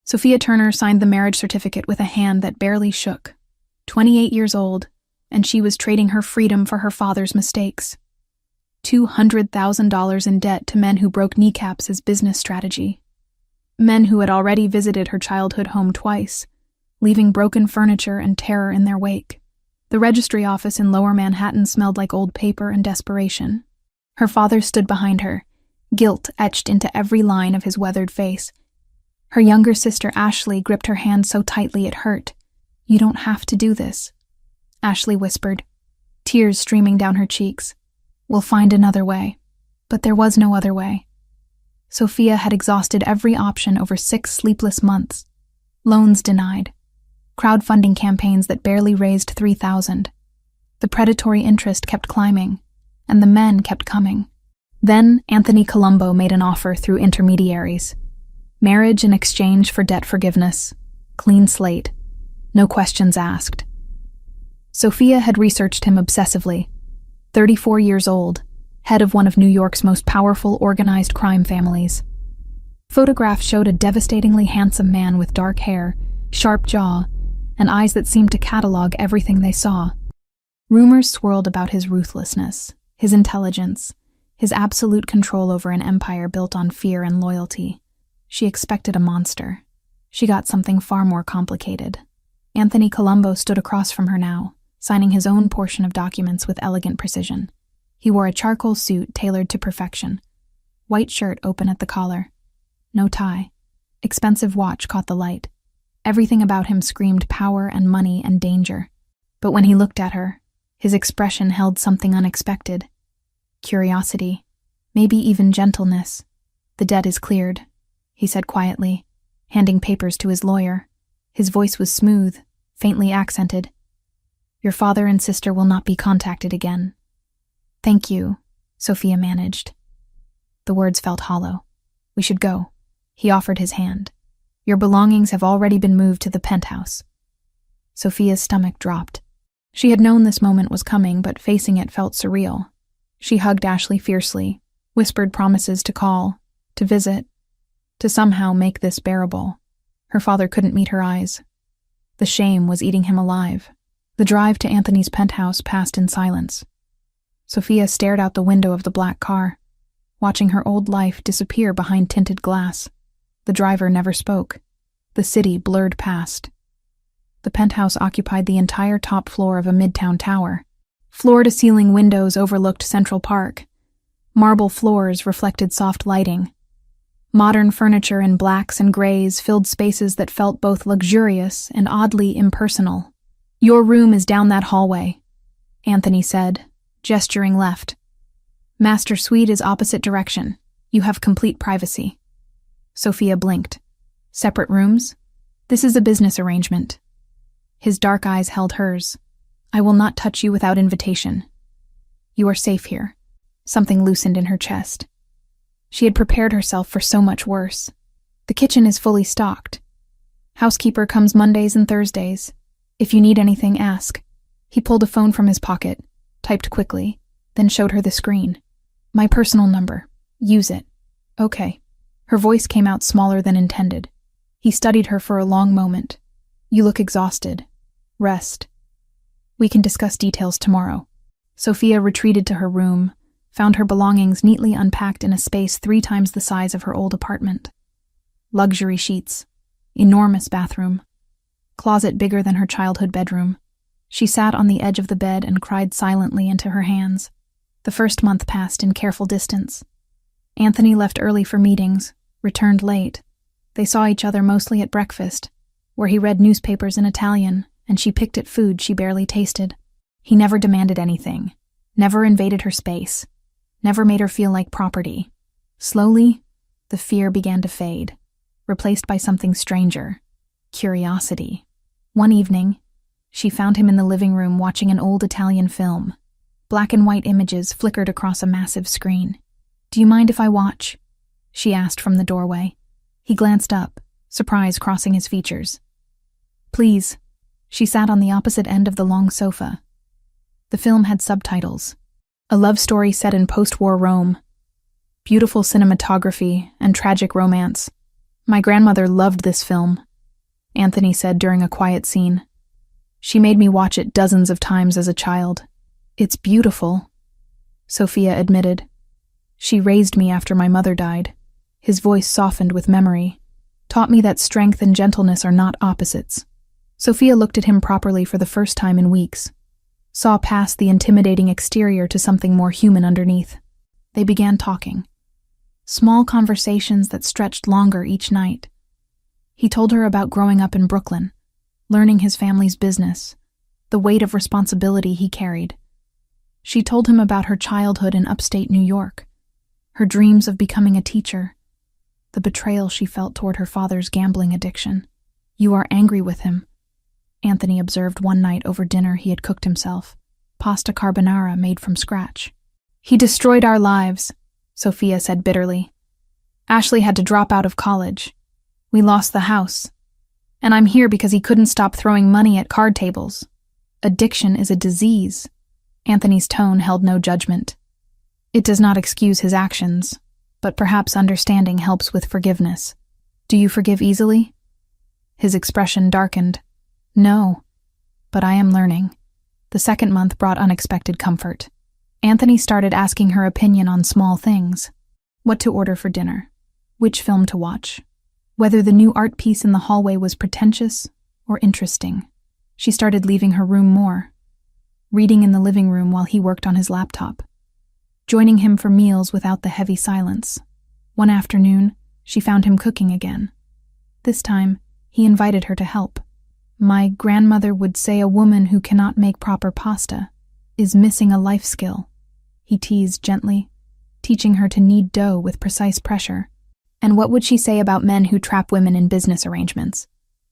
Sophia Turner signed the marriage certificate with a hand that barely shook. 28 years old, and she was trading her freedom for her father's mistakes. $200,000 in debt to men who broke kneecaps as business strategy. Men who had already visited her childhood home twice, leaving broken furniture and terror in their wake. The registry office in Lower Manhattan smelled like old paper and desperation. Her father stood behind her, guilt etched into every line of his weathered face. Her younger sister Ashley gripped her hand so tightly it hurt. "You don't have to do this," Ashley whispered, tears streaming down her cheeks. "We'll find another way." But there was no other way. Sophia had exhausted every option over 6 sleepless months. Loans denied. Crowdfunding campaigns that barely raised $3,000. The predatory interest kept climbing, and the men kept coming. Then Anthony Colombo made an offer through intermediaries. Marriage in exchange for debt forgiveness. Clean slate. No questions asked. Sophia had researched him obsessively. 34 years old, head of one of New York's most powerful organized crime families. Photographs showed a devastatingly handsome man with dark hair, sharp jaw, and eyes that seemed to catalog everything they saw. Rumors swirled about his ruthlessness, his intelligence, his absolute control over an empire built on fear and loyalty. She expected a monster. She got something far more complicated. Anthony Colombo stood across from her now, signing his own portion of documents with elegant precision. He wore a charcoal suit tailored to perfection. White shirt open at the collar. No tie. Expensive watch caught the light. Everything about him screamed power and money and danger. But when he looked at her, his expression held something unexpected. Curiosity. Maybe even gentleness. "The debt is cleared," he said quietly, handing papers to his lawyer. His voice was smooth, faintly accented. "Your father and sister will not be contacted again." "Thank you," Sophia managed. The words felt hollow. "We should go." He offered his hand. "Your belongings have already been moved to the penthouse." Sophia's stomach dropped. She had known this moment was coming, but facing it felt surreal. She hugged Ashley fiercely, whispered promises to call, to visit, to somehow make this bearable. Her father couldn't meet her eyes. The shame was eating him alive. The drive to Anthony's penthouse passed in silence. Sophia stared out the window of the black car, watching her old life disappear behind tinted glass. The driver never spoke. The city blurred past. The penthouse occupied the entire top floor of a midtown tower. Floor-to-ceiling windows overlooked Central Park. Marble floors reflected soft lighting. Modern furniture in blacks and grays filled spaces that felt both luxurious and oddly impersonal. "Your room is down that hallway," Anthony said, gesturing left. "Master suite is opposite direction. You have complete privacy." Sophia blinked. "Separate rooms? This is a business arrangement." His dark eyes held hers. "I will not touch you without invitation. You are safe here." Something loosened in her chest. She had prepared herself for so much worse. "The kitchen is fully stocked. Housekeeper comes Mondays and Thursdays. If you need anything, ask." He pulled a phone from his pocket, typed quickly, then showed her the screen. "My personal number. Use it." "Okay." Her voice came out smaller than intended. He studied her for a long moment. "You look exhausted. Rest. We can discuss details tomorrow." Sophia retreated to her room, found her belongings neatly unpacked in a space 3 times the size of her old apartment. Luxury sheets. Enormous bathroom. Closet bigger than her childhood bedroom. She sat on the edge of the bed and cried silently into her hands. The first month passed in careful distance. Anthony left early for meetings, returned late. They saw each other mostly at breakfast, where he read newspapers in Italian, and she picked at food she barely tasted. He never demanded anything, never invaded her space, never made her feel like property. Slowly, the fear began to fade, replaced by something stranger, curiosity. One evening, she found him in the living room watching an old Italian film. Black and white images flickered across a massive screen. "Do you mind if I watch?" she asked from the doorway. He glanced up, surprise crossing his features. "Please." She sat on the opposite end of the long sofa. The film had subtitles. A love story set in post-war Rome. Beautiful cinematography and tragic romance. My grandmother loved this film, Anthony said during a quiet scene. She made me watch it dozens of times as a child. It's beautiful, Sophia admitted. She raised me after my mother died. His voice softened with memory. Taught me that strength and gentleness are not opposites. Sophia looked at him properly for the first time in weeks. Saw past the intimidating exterior to something more human underneath. They began talking. Small conversations that stretched longer each night. He told her about growing up in Brooklyn, learning his family's business, the weight of responsibility he carried. She told him about her childhood in upstate New York, her dreams of becoming a teacher, the betrayal she felt toward her father's gambling addiction. You are angry with him, Anthony observed one night over dinner he had cooked himself, pasta carbonara made from scratch. He destroyed our lives, Sophia said bitterly. Ashley had to drop out of college. We lost the house. And I'm here because he couldn't stop throwing money at card tables. Addiction is a disease. Anthony's tone held no judgment. It does not excuse his actions, but perhaps understanding helps with forgiveness. Do you forgive easily? His expression darkened. No, but I am learning. The second month brought unexpected comfort. Anthony started asking her opinion on small things. What to order for dinner, which film to watch, whether the new art piece in the hallway was pretentious or interesting. She started leaving her room more, reading in the living room while he worked on his laptop, joining him for meals without the heavy silence. One afternoon, she found him cooking again. This time, he invited her to help. My grandmother would say a woman who cannot make proper pasta is missing a life skill, he teased gently, teaching her to knead dough with precise pressure. And what would she say about men who trap women in business arrangements?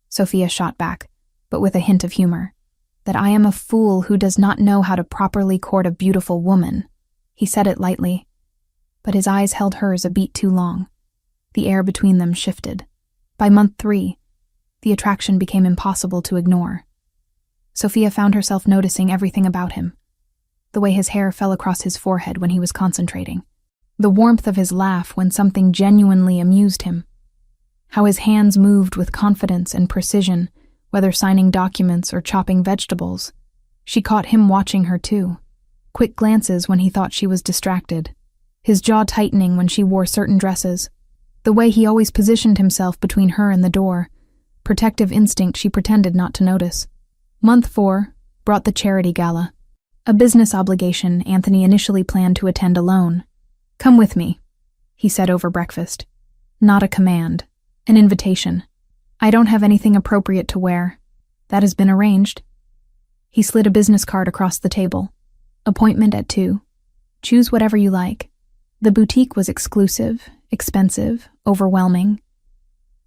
Sophia shot back, but with a hint of humor. That I am a fool who does not know how to properly court a beautiful woman. He said it lightly, but his eyes held hers a beat too long. The air between them shifted. By month 3, the attraction became impossible to ignore. Sophia found herself noticing everything about him. The way his hair fell across his forehead when he was concentrating. The warmth of his laugh when something genuinely amused him. How his hands moved with confidence and precision, whether signing documents or chopping vegetables. She caught him watching her too. Quick glances when he thought she was distracted. His jaw tightening when she wore certain dresses. The way he always positioned himself between her and the door. Protective instinct she pretended not to notice. Month 4 brought the charity gala. A business obligation Anthony initially planned to attend alone. Come with me, he said over breakfast. Not a command, an invitation. I don't have anything appropriate to wear. That has been arranged. He slid a business card across the table. Appointment at 2. Choose whatever you like. The boutique was exclusive, expensive, overwhelming.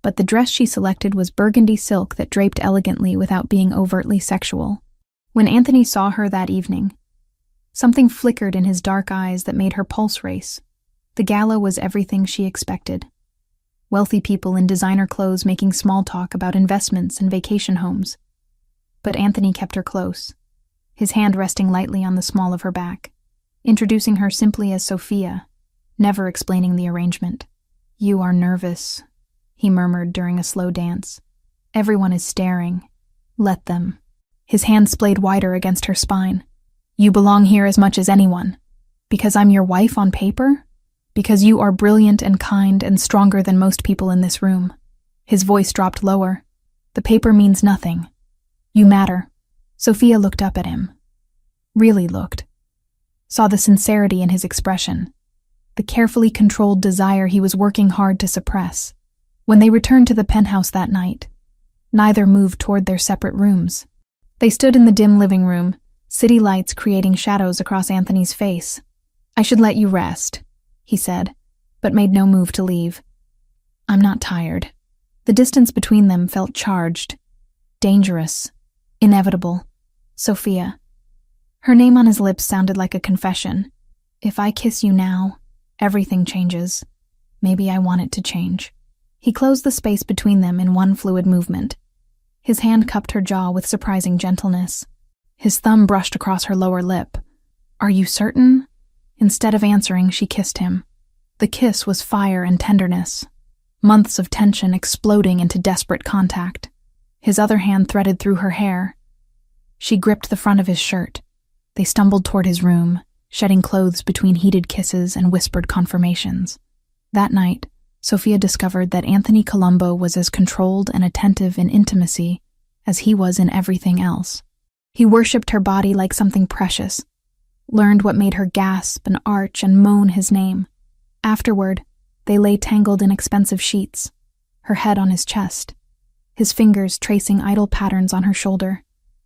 But the dress she selected was burgundy silk that draped elegantly without being overtly sexual. When Anthony saw her that evening, something flickered in his dark eyes that made her pulse race. The gala was everything she expected. Wealthy people in designer clothes making small talk about investments and vacation homes. But Anthony kept her close, his hand resting lightly on the small of her back, introducing her simply as Sophia, never explaining the arrangement. You are nervous, he murmured during a slow dance. Everyone is staring. Let them. His hand splayed wider against her spine. You belong here as much as anyone. Because I'm your wife on paper? Because you are brilliant and kind and stronger than most people in this room. His voice dropped lower. The paper means nothing. You matter. Sophia looked up at him. Really looked. Saw the sincerity in his expression. The carefully controlled desire he was working hard to suppress. When they returned to the penthouse that night, neither moved toward their separate rooms. They stood in the dim living room, city lights creating shadows across Anthony's face. I should let you rest, he said, but made no move to leave. I'm not tired. The distance between them felt charged, dangerous, inevitable. Sophia. Her name on his lips sounded like a confession. If I kiss you now, everything changes. Maybe I want it to change. He closed the space between them in one fluid movement. His hand cupped her jaw with surprising gentleness. His thumb brushed across her lower lip. Are you certain? Instead of answering, she kissed him. The kiss was fire and tenderness. months of tension exploding into desperate contact. His other hand threaded through her hair. She gripped the front of his shirt. They stumbled toward his room, shedding clothes between heated kisses and whispered confirmations. That night, Sophia discovered that Anthony Colombo was as controlled and attentive in intimacy as he was in everything else. He worshipped her body like something precious, learned what made her gasp and arch and moan his name. Afterward, they lay tangled in expensive sheets, her head on his chest, his fingers tracing idle patterns on her shoulder.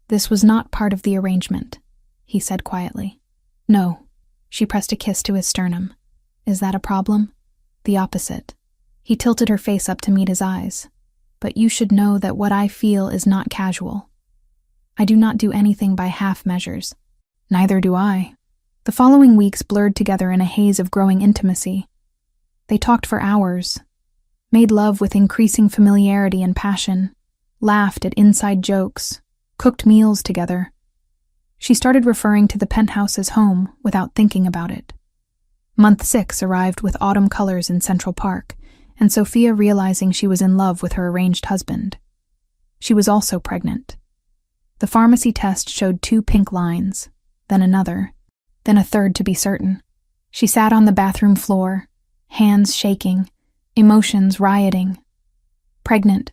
"This was not part of the arrangement," he said quietly. "No." She pressed a kiss to his sternum. "Is that a problem?" "The opposite." He tilted her face up to meet his eyes. "But you should know that what I feel is not casual. I do not do anything by half measures." "Neither do I." The following weeks blurred together in a haze of growing intimacy. They talked for hours, made love with increasing familiarity and passion, laughed at inside jokes, cooked meals together. She started referring to the penthouse as home without thinking about it. Month 6 arrived with autumn colors in Central Park, and Sophia realizing she was in love with her arranged husband. She was also pregnant. The pharmacy test showed 2 pink lines, then another, then a third to be certain. She sat on the bathroom floor, hands shaking, emotions rioting. Pregnant.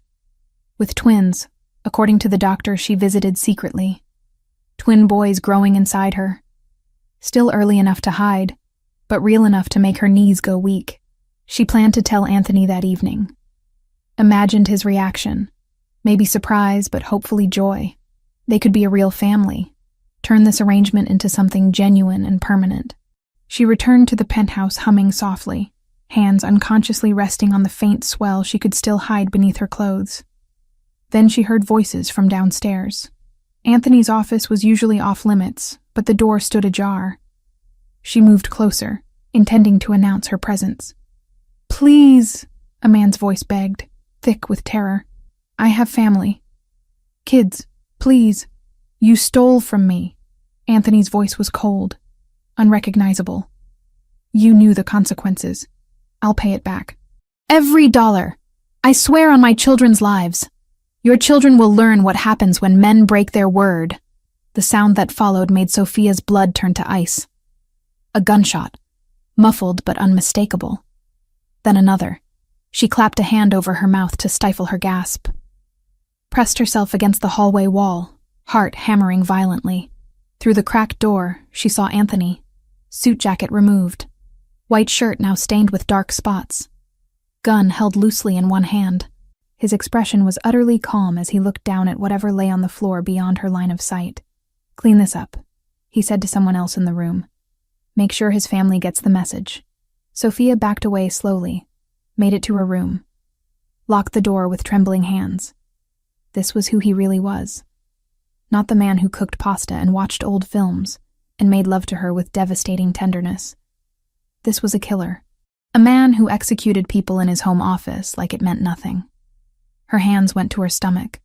With twins, according to the doctor she visited secretly. Twin boys growing inside her. Still early enough to hide, but real enough to make her knees go weak. She planned to tell Anthony that evening. Imagined his reaction. Maybe surprise, but hopefully joy. They could be a real family. Turn this arrangement into something genuine and permanent. She returned to the penthouse humming softly, hands unconsciously resting on the faint swell she could still hide beneath her clothes. Then she heard voices from downstairs. Anthony's office was usually off-limits, but the door stood ajar. She moved closer, intending to announce her presence. "Please," a man's voice begged, thick with terror. "I have family. Kids, please. You stole from me." Anthony's voice was cold, unrecognizable. "You knew the consequences. I'll pay it back. Every dollar. I swear on my children's lives. Your children will learn what happens when men break their word." The sound that followed made Sophia's blood turn to ice. A gunshot, muffled but unmistakable. Then another. She clapped a hand over her mouth to stifle her gasp. Pressed herself against the hallway wall, heart hammering violently. Through the cracked door, she saw Anthony, suit jacket removed, white shirt now stained with dark spots, gun held loosely in one hand. His expression was utterly calm as he looked down at whatever lay on the floor beyond her line of sight. "Clean this up," he said to someone else in the room. "Make sure his family gets the message." Sophia backed away slowly, made it to her room, locked the door with trembling hands. This was who he really was. Not the man who cooked pasta and watched old films and made love to her with devastating tenderness. This was a killer. A man who executed people in his home office like it meant nothing. Her hands went to her stomach.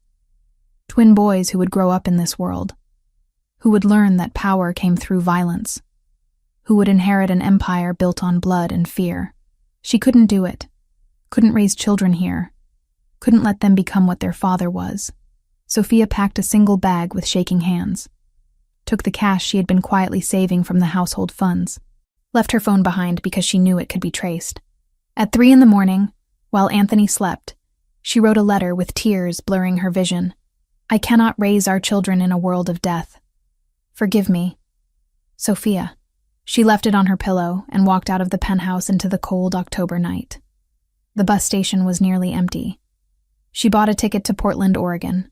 Twin boys who would grow up in this world, who would learn that power came through violence, who would inherit an empire built on blood and fear. She couldn't do it, couldn't raise children here, couldn't let them become what their father was. Sophia packed a single bag with shaking hands, took the cash she had been quietly saving from the household funds, left her phone behind because she knew it could be traced. At 3 a.m, while Anthony slept, she wrote a letter with tears blurring her vision. "I cannot raise our children in a world of death. Forgive me. Sophia." She left it on her pillow and walked out of the penthouse into the cold October night. The bus station was nearly empty. She bought a ticket to Portland, Oregon,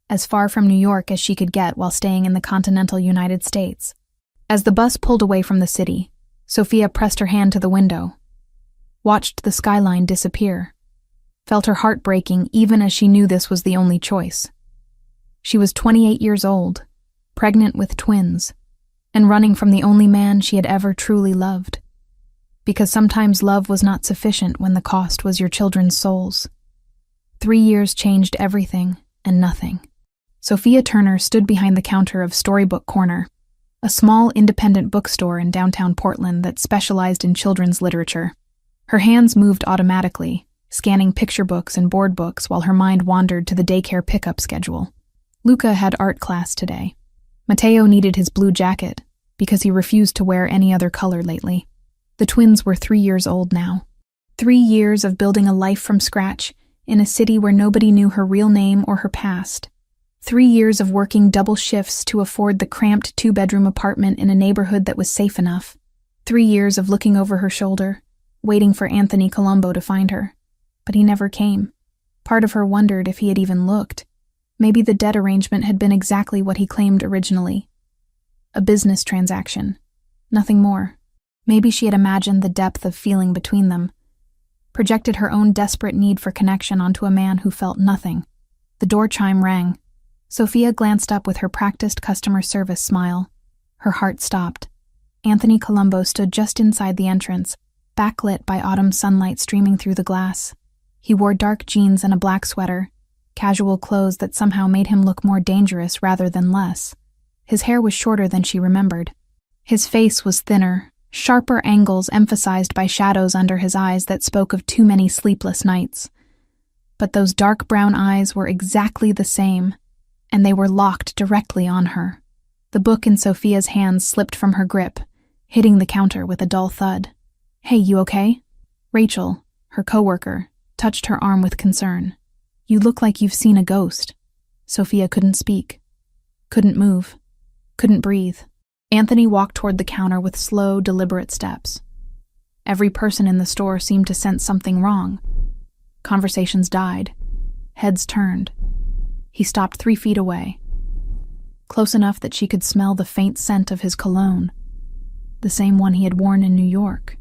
as far from New York as she could get while staying in the continental United States. As the bus pulled away from the city, Sophia pressed her hand to the window, watched the skyline disappear, felt her heart breaking even as she knew this was the only choice. She was 28 years old, pregnant with twins, and running from the only man she had ever truly loved. Because sometimes love was not sufficient when the cost was your children's souls. 3 years changed everything and nothing. Sophia Turner stood behind the counter of Storybook Corner, a small independent bookstore in downtown Portland that specialized in children's literature. Her hands moved automatically, scanning picture books and board books while her mind wandered to the daycare pickup schedule. Luca had art class today. Matteo needed his blue jacket because he refused to wear any other color lately. The twins were 3 years old now. 3 years of building a life from scratch in a city where nobody knew her real name or her past. 3 years of working double shifts to afford the cramped 2-bedroom apartment in a neighborhood that was safe enough. 3 years of looking over her shoulder, waiting for Anthony Colombo to find her. But he never came. Part of her wondered if he had even looked. Maybe the debt arrangement had been exactly what he claimed originally. A business transaction. Nothing more. Maybe she had imagined the depth of feeling between them, projected her own desperate need for connection onto a man who felt nothing. The door chime rang. Sophia glanced up with her practiced customer service smile. Her heart stopped. Anthony Colombo stood just inside the entrance, backlit by autumn sunlight streaming through the glass. He wore dark jeans and a black sweater, casual clothes that somehow made him look more dangerous rather than less. His hair was shorter than she remembered. His face was thinner, sharper angles emphasized by shadows under his eyes that spoke of too many sleepless nights. But those dark brown eyes were exactly the same, and they were locked directly on her. The book in Sophia's hands slipped from her grip, hitting the counter with a dull thud. "Hey, you okay?" Rachel, her coworker, touched her arm with concern. "You look like you've seen a ghost." Sophia couldn't speak, couldn't move, couldn't breathe. Anthony walked toward the counter with slow, deliberate steps. Every person in the store seemed to sense something wrong. Conversations died. Heads turned. He stopped 3 feet away, close enough that she could smell the faint scent of his cologne, the same one he had worn in New York,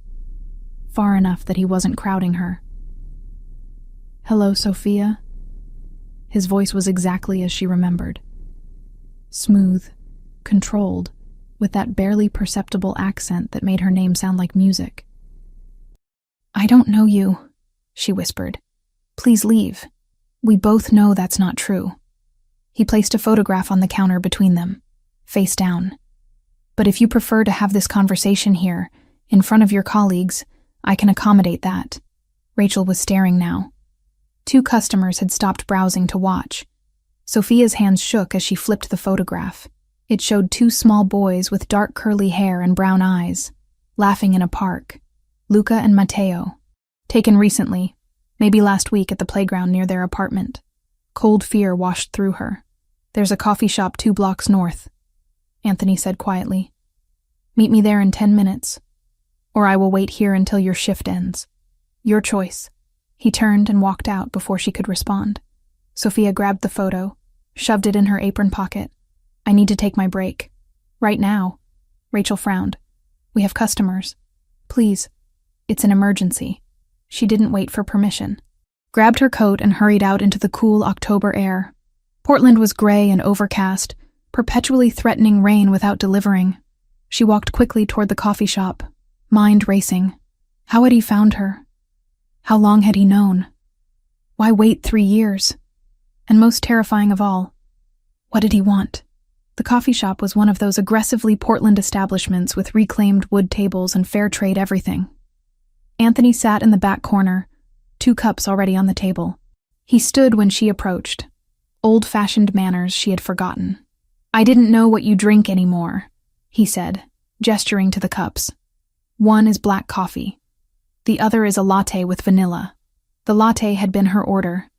far enough that he wasn't crowding her. "Hello, Sophia." His voice was exactly as she remembered. Smooth, controlled, with that barely perceptible accent that made her name sound like music. "I don't know you," she whispered. "Please leave. We both know that's not true." He placed a photograph on the counter between them, face down. "But if you prefer to have this conversation here, in front of your colleagues, I can accommodate that." Rachel was staring now. 2 customers had stopped browsing to watch. Sophia's hands shook as she flipped the photograph. It showed 2 small boys with dark curly hair and brown eyes, laughing in a park. Luca and Matteo. Taken recently, maybe last week at the playground near their apartment. Cold fear washed through her. "There's a coffee shop 2 blocks north," Anthony said quietly. "Meet me there in 10 minutes, or I will wait here until your shift ends. Your choice." He turned and walked out before she could respond. Sophia grabbed the photo, shoved it in her apron pocket. "I need to take my break. Right now." Rachel frowned. "We have customers. Please. It's an emergency." She didn't wait for permission. Grabbed her coat and hurried out into the cool October air. Portland was gray and overcast, perpetually threatening rain without delivering. She walked quickly toward the coffee shop, mind racing. How had he found her? How long had he known? Why wait 3 years? And most terrifying of all, what did he want? The coffee shop was one of those aggressively Portland establishments with reclaimed wood tables and fair trade everything. Anthony sat in the back corner, 2 cups already on the table. He stood when she approached. Old-fashioned manners she had forgotten. "I didn't know what you drink anymore," he said, gesturing to the cups. "One is black coffee. The other is a latte with vanilla." The latte had been her order.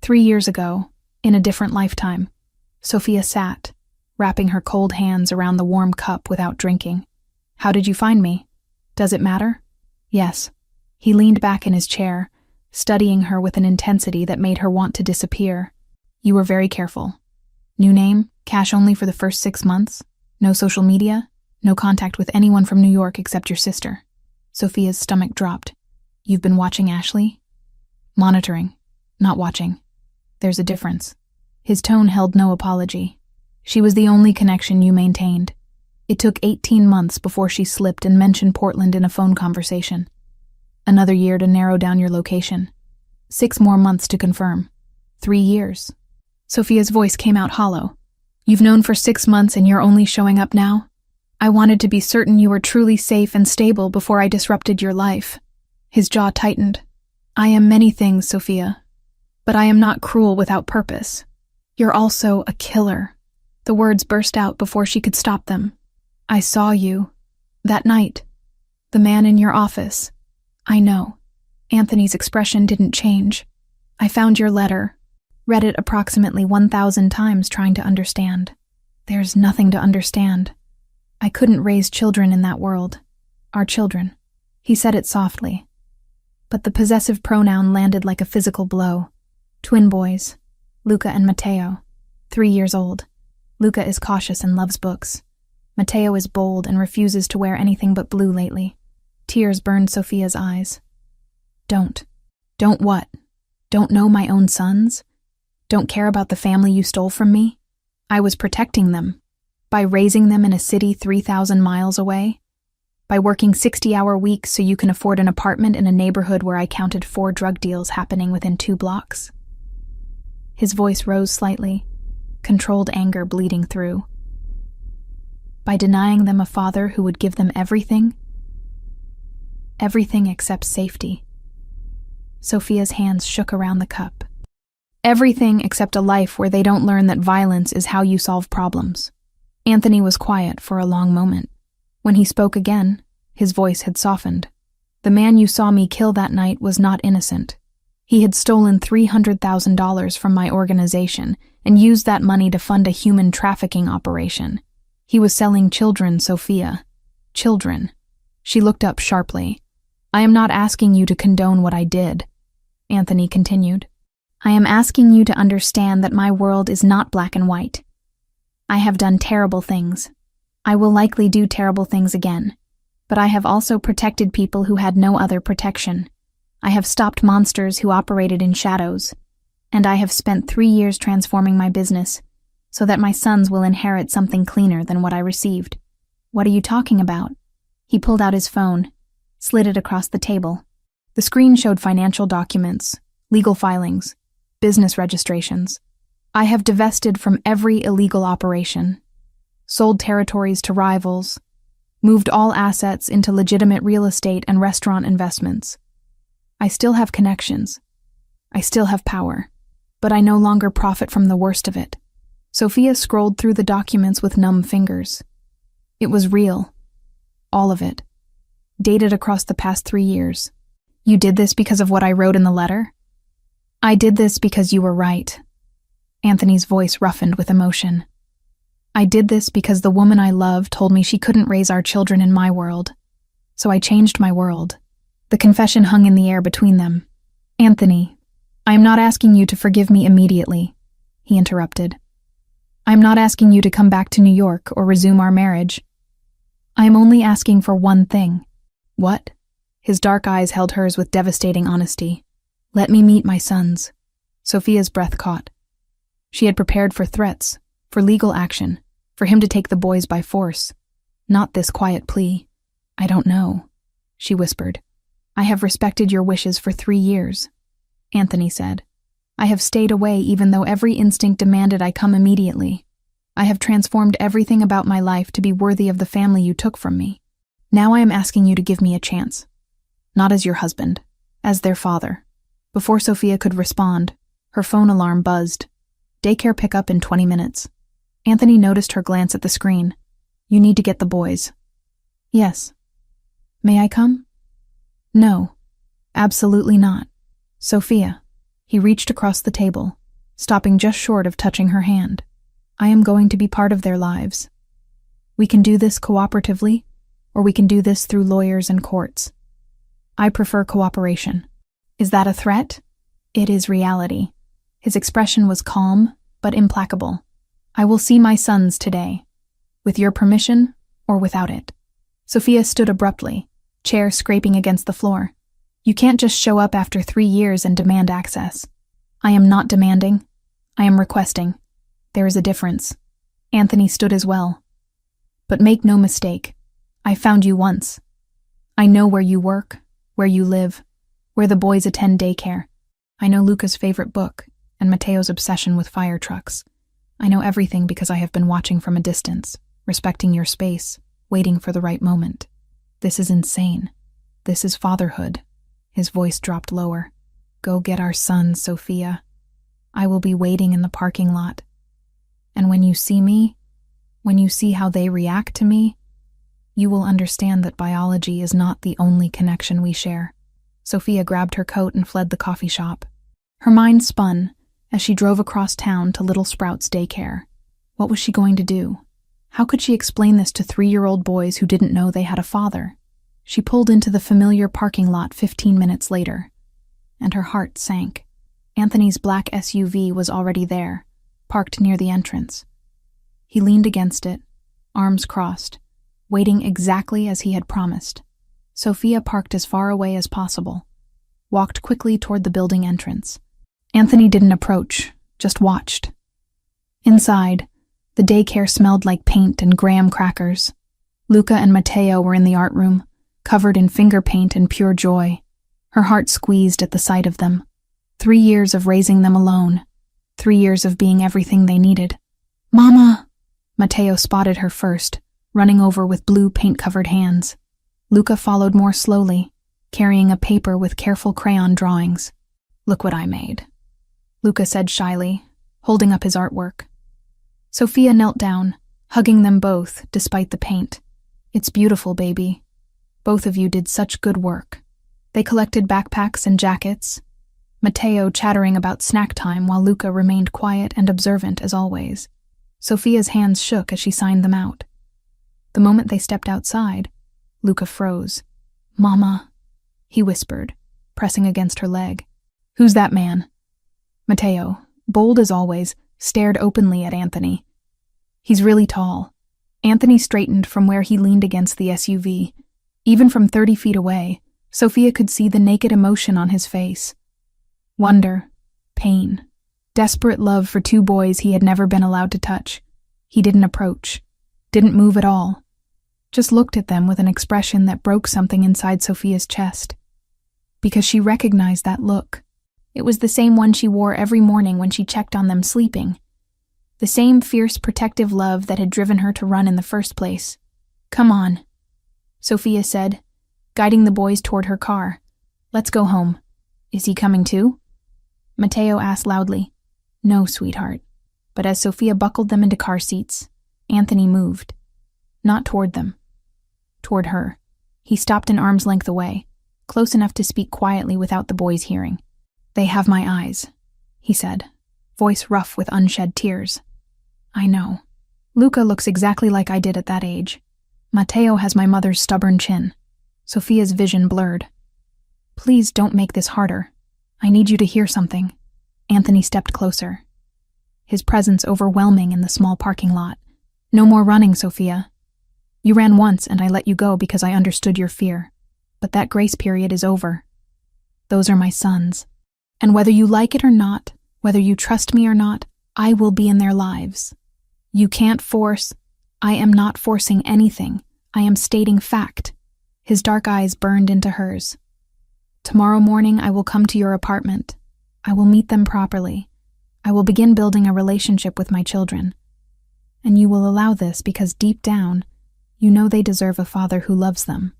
3 years ago, in a different lifetime. Sophia sat, wrapping her cold hands around the warm cup without drinking. "How did you find me? Does it matter?" "Yes." He leaned back in his chair, studying her with an intensity that made her want to disappear. "You were very careful. New name, cash only for the first 6 months, no social media, no contact with anyone from New York except your sister." Sophia's stomach dropped. "You've been watching Ashley?" "Monitoring, not watching. There's a difference." His tone held no apology. "She was the only connection you maintained. It took 18 months before she slipped and mentioned Portland in a phone conversation. Another year to narrow down your location. 6 more months to confirm. 3 years. Sophia's voice came out hollow. "You've known for 6 months and you're only showing up now? I wanted to be certain you were truly safe and stable before I disrupted your life." His jaw tightened. I am many things, Sophia, but I am not cruel without purpose. You're also a killer. The words burst out before she could stop them. I saw you. That night. The man in your office. I know. Anthony's expression didn't change. I found your letter. Read it approximately 1,000 times trying to understand. There's nothing to understand. I couldn't raise children in that world. Our children. He said it softly. But the possessive pronoun landed like a physical blow. Twin boys. Luca and Matteo. 3 years old. Luca is cautious and loves books. Matteo is bold and refuses to wear anything but blue lately. Tears burned Sophia's eyes. Don't. Don't what? Don't know my own sons? Don't care about the family you stole from me? I was protecting them. By raising them in a city 3,000 miles away? By working 60-hour weeks so you can afford an apartment in a neighborhood where I counted 4 drug deals happening within 2 blocks? His voice rose slightly, controlled anger bleeding through. By denying them a father who would give them everything? Everything except safety. Sophia's hands shook around the cup. Everything except a life where they don't learn that violence is how you solve problems. Anthony was quiet for a long moment. When he spoke again, his voice had softened. The man you saw me kill that night was not innocent. He had stolen $300,000 from my organization and used that money to fund a human trafficking operation. He was selling children, Sophia. Children. She looked up sharply. I am not asking you to condone what I did, Anthony continued. I am asking you to understand that my world is not black and white. I have done terrible things. I will likely do terrible things again. But I have also protected people who had no other protection. I have stopped monsters who operated in shadows. And I have spent 3 years transforming my business so that my sons will inherit something cleaner than what I received. What are you talking about? He pulled out his phone, slid it across the table. The screen showed financial documents, legal filings, business registrations. I have divested from every illegal operation, sold territories to rivals, moved all assets into legitimate real estate and restaurant investments. I still have connections. I still have power, but I no longer profit from the worst of it. Sophia scrolled through the documents with numb fingers. It was real. All of it. Dated across the past 3 years. You did this because of what I wrote in the letter? I did this because you were right. Anthony's voice roughened with emotion. I did this because the woman I love told me she couldn't raise our children in my world. So I changed my world. The confession hung in the air between them. Anthony, I am not asking you to forgive me immediately, he interrupted. I am not asking you to come back to New York or resume our marriage. I am only asking for one thing. What? His dark eyes held hers with devastating honesty. Let me meet my sons. Sophia's breath caught. She had prepared for threats, for legal action, for him to take the boys by force. Not this quiet plea. I don't know, she whispered. I have respected your wishes for 3 years, Anthony said. I have stayed away even though every instinct demanded I come immediately. I have transformed everything about my life to be worthy of the family you took from me. Now I am asking you to give me a chance. Not as your husband, as their father. Before Sophia could respond, her phone alarm buzzed. Daycare pickup in 20 minutes. Anthony noticed her glance at the screen. You need to get the boys. Yes. May I come? No. Absolutely not. Sophia. He reached across the table, stopping just short of touching her hand. I am going to be part of their lives. We can do this cooperatively, or we can do this through lawyers and courts. I prefer cooperation. Is that a threat? It is reality. His expression was calm, but implacable. I will see my sons today, with your permission or without it. Sophia stood abruptly, chair scraping against the floor. You can't just show up after 3 years and demand access. I am not demanding. I am requesting. There is a difference. Anthony stood as well. But make no mistake. I found you once. I know where you work, where you live, where the boys attend daycare. I know Luca's favorite book and Matteo's obsession with fire trucks. I know everything because I have been watching from a distance, respecting your space, waiting for the right moment. This is insane. This is fatherhood. His voice dropped lower. Go get our sons, Sophia. I will be waiting in the parking lot. And when you see me, when you see how they react to me, you will understand that biology is not the only connection we share." Sophia grabbed her coat and fled the coffee shop. Her mind spun as she drove across town to Little Sprout's daycare. What was she going to do? How could she explain this to 3-year-old boys who didn't know they had a father? She pulled into the familiar parking lot 15 minutes later, and her heart sank. Anthony's black SUV was already there, parked near the entrance. He leaned against it, arms crossed, waiting exactly as he had promised. Sophia parked as far away as possible, walked quickly toward the building entrance. Anthony didn't approach, just watched. Inside, the daycare smelled like paint and graham crackers. Luca and Matteo were in the art room, covered in finger paint and pure joy. Her heart squeezed at the sight of them. 3 years of raising them alone. 3 years of being everything they needed. "Mama!" Matteo spotted her first, running over with blue paint-covered hands. Luca followed more slowly, carrying a paper with careful crayon drawings. "Look what I made," Luca said shyly, holding up his artwork. Sophia knelt down, hugging them both despite the paint. "It's beautiful, baby. Both of you did such good work." They collected backpacks and jackets, Matteo chattering about snack time while Luca remained quiet and observant as always. Sophia's hands shook as she signed them out. The moment they stepped outside, Luca froze. "Mama," he whispered, pressing against her leg. "Who's that man?" Matteo, bold as always, stared openly at Anthony. "He's really tall." Anthony straightened from where he leaned against the SUV. Even from 30 feet away, Sophia could see the naked emotion on his face. Wonder, pain, desperate love for 2 boys he had never been allowed to touch. He didn't approach, didn't move at all, just looked at them with an expression that broke something inside Sophia's chest. Because she recognized that look. It was the same one she wore every morning when she checked on them sleeping. The same fierce protective love that had driven her to run in the first place. "Come on," Sophia said, guiding the boys toward her car. "Let's go home." "Is he coming too?" Matteo asked loudly. "No, sweetheart." But as Sophia buckled them into car seats, Anthony moved. Not toward them. Toward her. He stopped an arm's length away, close enough to speak quietly without the boys hearing. "They have my eyes," he said, voice rough with unshed tears. "I know. Luca looks exactly like I did at that age. Matteo has my mother's stubborn chin." Sophia's vision blurred. "Please don't make this harder. I need you to hear something." Anthony stepped closer, his presence overwhelming in the small parking lot. "No more running, Sophia. You ran once and I let you go because I understood your fear. But that grace period is over. Those are my sons. And whether you like it or not, whether you trust me or not, I will be in their lives. You can't force. I am not forcing anything. I am stating fact." His dark eyes burned into hers. "Tomorrow morning I will come to your apartment. I will meet them properly. I will begin building a relationship with my children. And you will allow this because deep down, you know they deserve a father who loves them."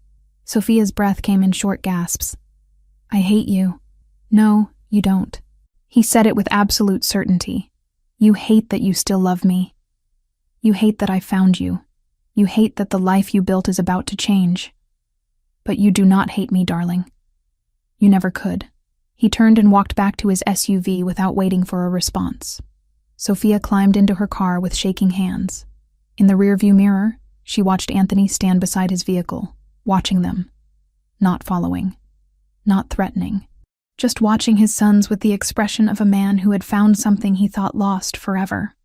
Sophia's breath came in short gasps. "I hate you." "No, you don't." He said it with absolute certainty. "You hate that you still love me. You hate that I found you. You hate that the life you built is about to change. But you do not hate me, darling. You never could." He turned and walked back to his SUV without waiting for a response. Sophia climbed into her car with shaking hands. In the rearview mirror, she watched Anthony stand beside his vehicle, watching them. Not following. Not threatening. Just watching his sons with the expression of a man who had found something he thought lost forever.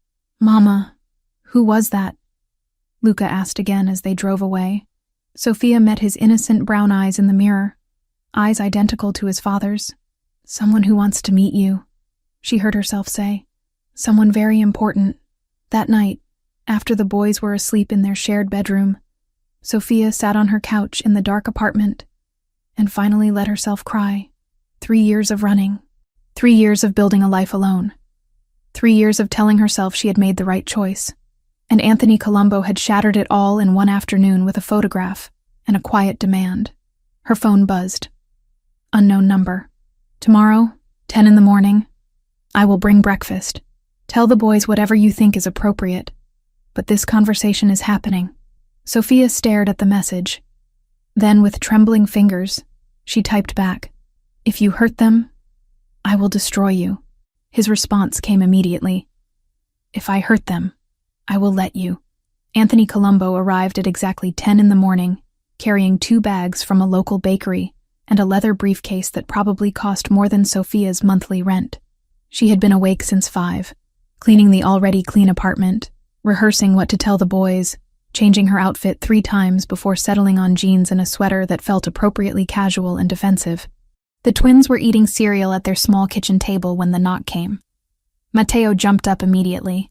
"Mama, who was that?" Luca asked again as they drove away. Sophia met his innocent brown eyes in the mirror, eyes identical to his father's. "Someone who wants to meet you," she heard herself say. "Someone very important." That night, after the boys were asleep in their shared bedroom, Sophia sat on her couch in the dark apartment and finally let herself cry. 3 years of running. 3 years of building a life alone. 3 years of telling herself she had made the right choice. And Anthony Colombo had shattered it all in one afternoon with a photograph and a quiet demand. Her phone buzzed. Unknown number. "Tomorrow, 10 in the morning. I will bring breakfast. Tell the boys whatever you think is appropriate. But this conversation is happening. Sophia stared at the message. Then, with trembling fingers, she typed back, "If you hurt them, I will destroy you." His response came immediately. "If I hurt them, I will let you." Anthony Colombo arrived at exactly 10 in the morning, carrying 2 bags from a local bakery and a leather briefcase that probably cost more than Sophia's monthly rent. She had been awake since 5, cleaning the already clean apartment, rehearsing what to tell the boys, changing her outfit 3 times before settling on jeans and a sweater that felt appropriately casual and defensive. The twins were eating cereal at their small kitchen table when the knock came. Matteo jumped up immediately,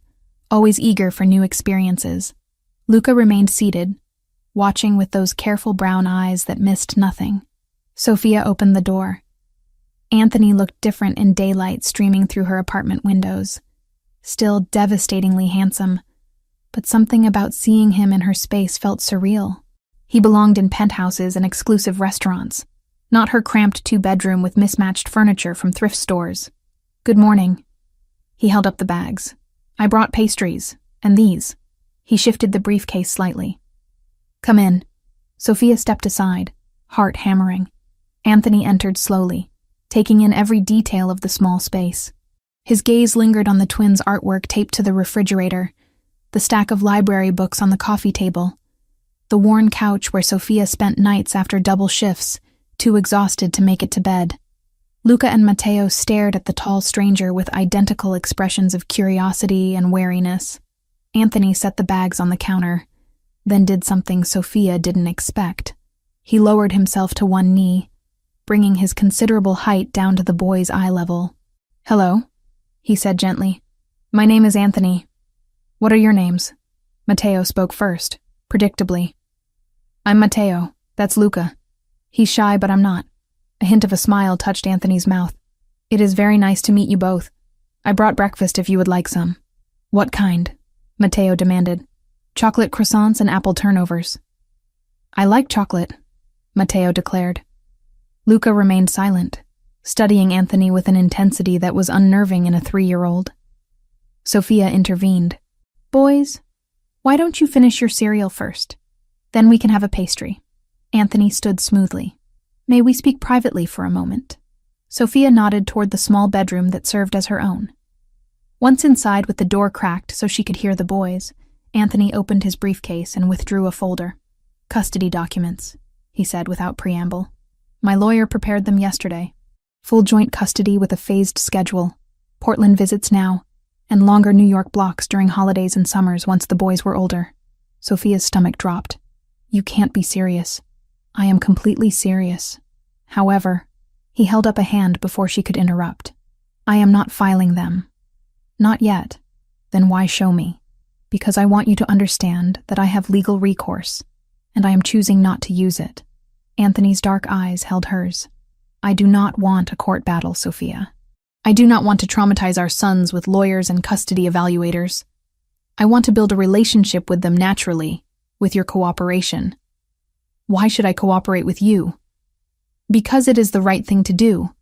always eager for new experiences. Luca remained seated, watching with those careful brown eyes that missed nothing. Sophia opened the door. Anthony looked different in daylight streaming through her apartment windows. Still devastatingly handsome, but something about seeing him in her space felt surreal. He belonged in penthouses and exclusive restaurants, not her cramped 2-bedroom with mismatched furniture from thrift stores. "Good morning." He held up the bags. "I brought pastries, and these." He shifted the briefcase slightly. "Come in." Sophia stepped aside, heart hammering. Anthony entered slowly, taking in every detail of the small space. His gaze lingered on the twins' artwork taped to the refrigerator, the stack of library books on the coffee table, the worn couch where Sophia spent nights after double shifts, too exhausted to make it to bed. Luca and Matteo stared at the tall stranger with identical expressions of curiosity and wariness. Anthony set the bags on the counter, then did something Sophia didn't expect. He lowered himself to one knee, bringing his considerable height down to the boy's eye level. "Hello," he said gently. "My name is Anthony. What are your names?" Matteo spoke first, predictably. "I'm Matteo. That's Luca." He's shy, but I'm not. A hint of a smile touched Anthony's mouth. "It is very nice to meet you both. I brought breakfast if you would like some." "What kind?" Matteo demanded. "Chocolate croissants and apple turnovers." "I like chocolate," Matteo declared. Luca remained silent, studying Anthony with an intensity that was unnerving in a 3-year-old. Sophia intervened. "Boys, why don't you finish your cereal first? Then we can have a pastry." Anthony stood smoothly. "May we speak privately for a moment?" Sophia nodded toward the small bedroom that served as her own. Once inside with the door cracked so she could hear the boys, Anthony opened his briefcase and withdrew a folder. "Custody documents," he said without preamble. "My lawyer prepared them yesterday. Full joint custody with a phased schedule, Portland visits now, and longer New York blocks during holidays and summers once the boys were older." Sophia's stomach dropped. "You can't be serious." "I am completely serious. However," he held up a hand before she could interrupt. "I am not filing them." "Not yet. Then why show me?" "Because I want you to understand that I have legal recourse, and I am choosing not to use it." Anthony's dark eyes held hers. "I do not want a court battle, Sophia. I do not want to traumatize our sons with lawyers and custody evaluators. I want to build a relationship with them naturally, with your cooperation." "Why should I cooperate with you?" "Because it is the right thing to do.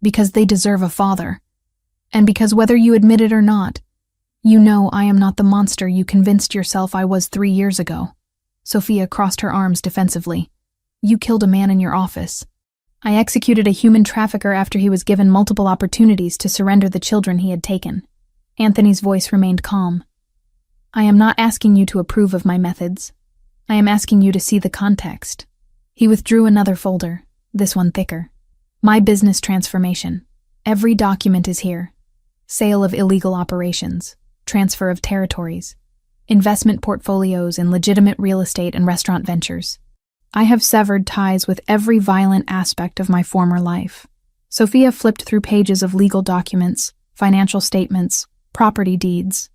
Because they deserve a father. And because whether you admit it or not, you know I am not the monster you convinced yourself I was 3 years ago." Sophia crossed her arms defensively. "You killed a man in your office. I executed a human trafficker after he was given multiple opportunities to surrender the children he had taken." Anthony's voice remained calm. "I am not asking you to approve of my methods. I am asking you to see the context." He withdrew another folder, this one thicker. "My business transformation. Every document is here. Sale of illegal operations, transfer of territories, investment portfolios in legitimate real estate and restaurant ventures. I have severed ties with every violent aspect of my former life." Sophia flipped through pages of legal documents, financial statements, property deeds.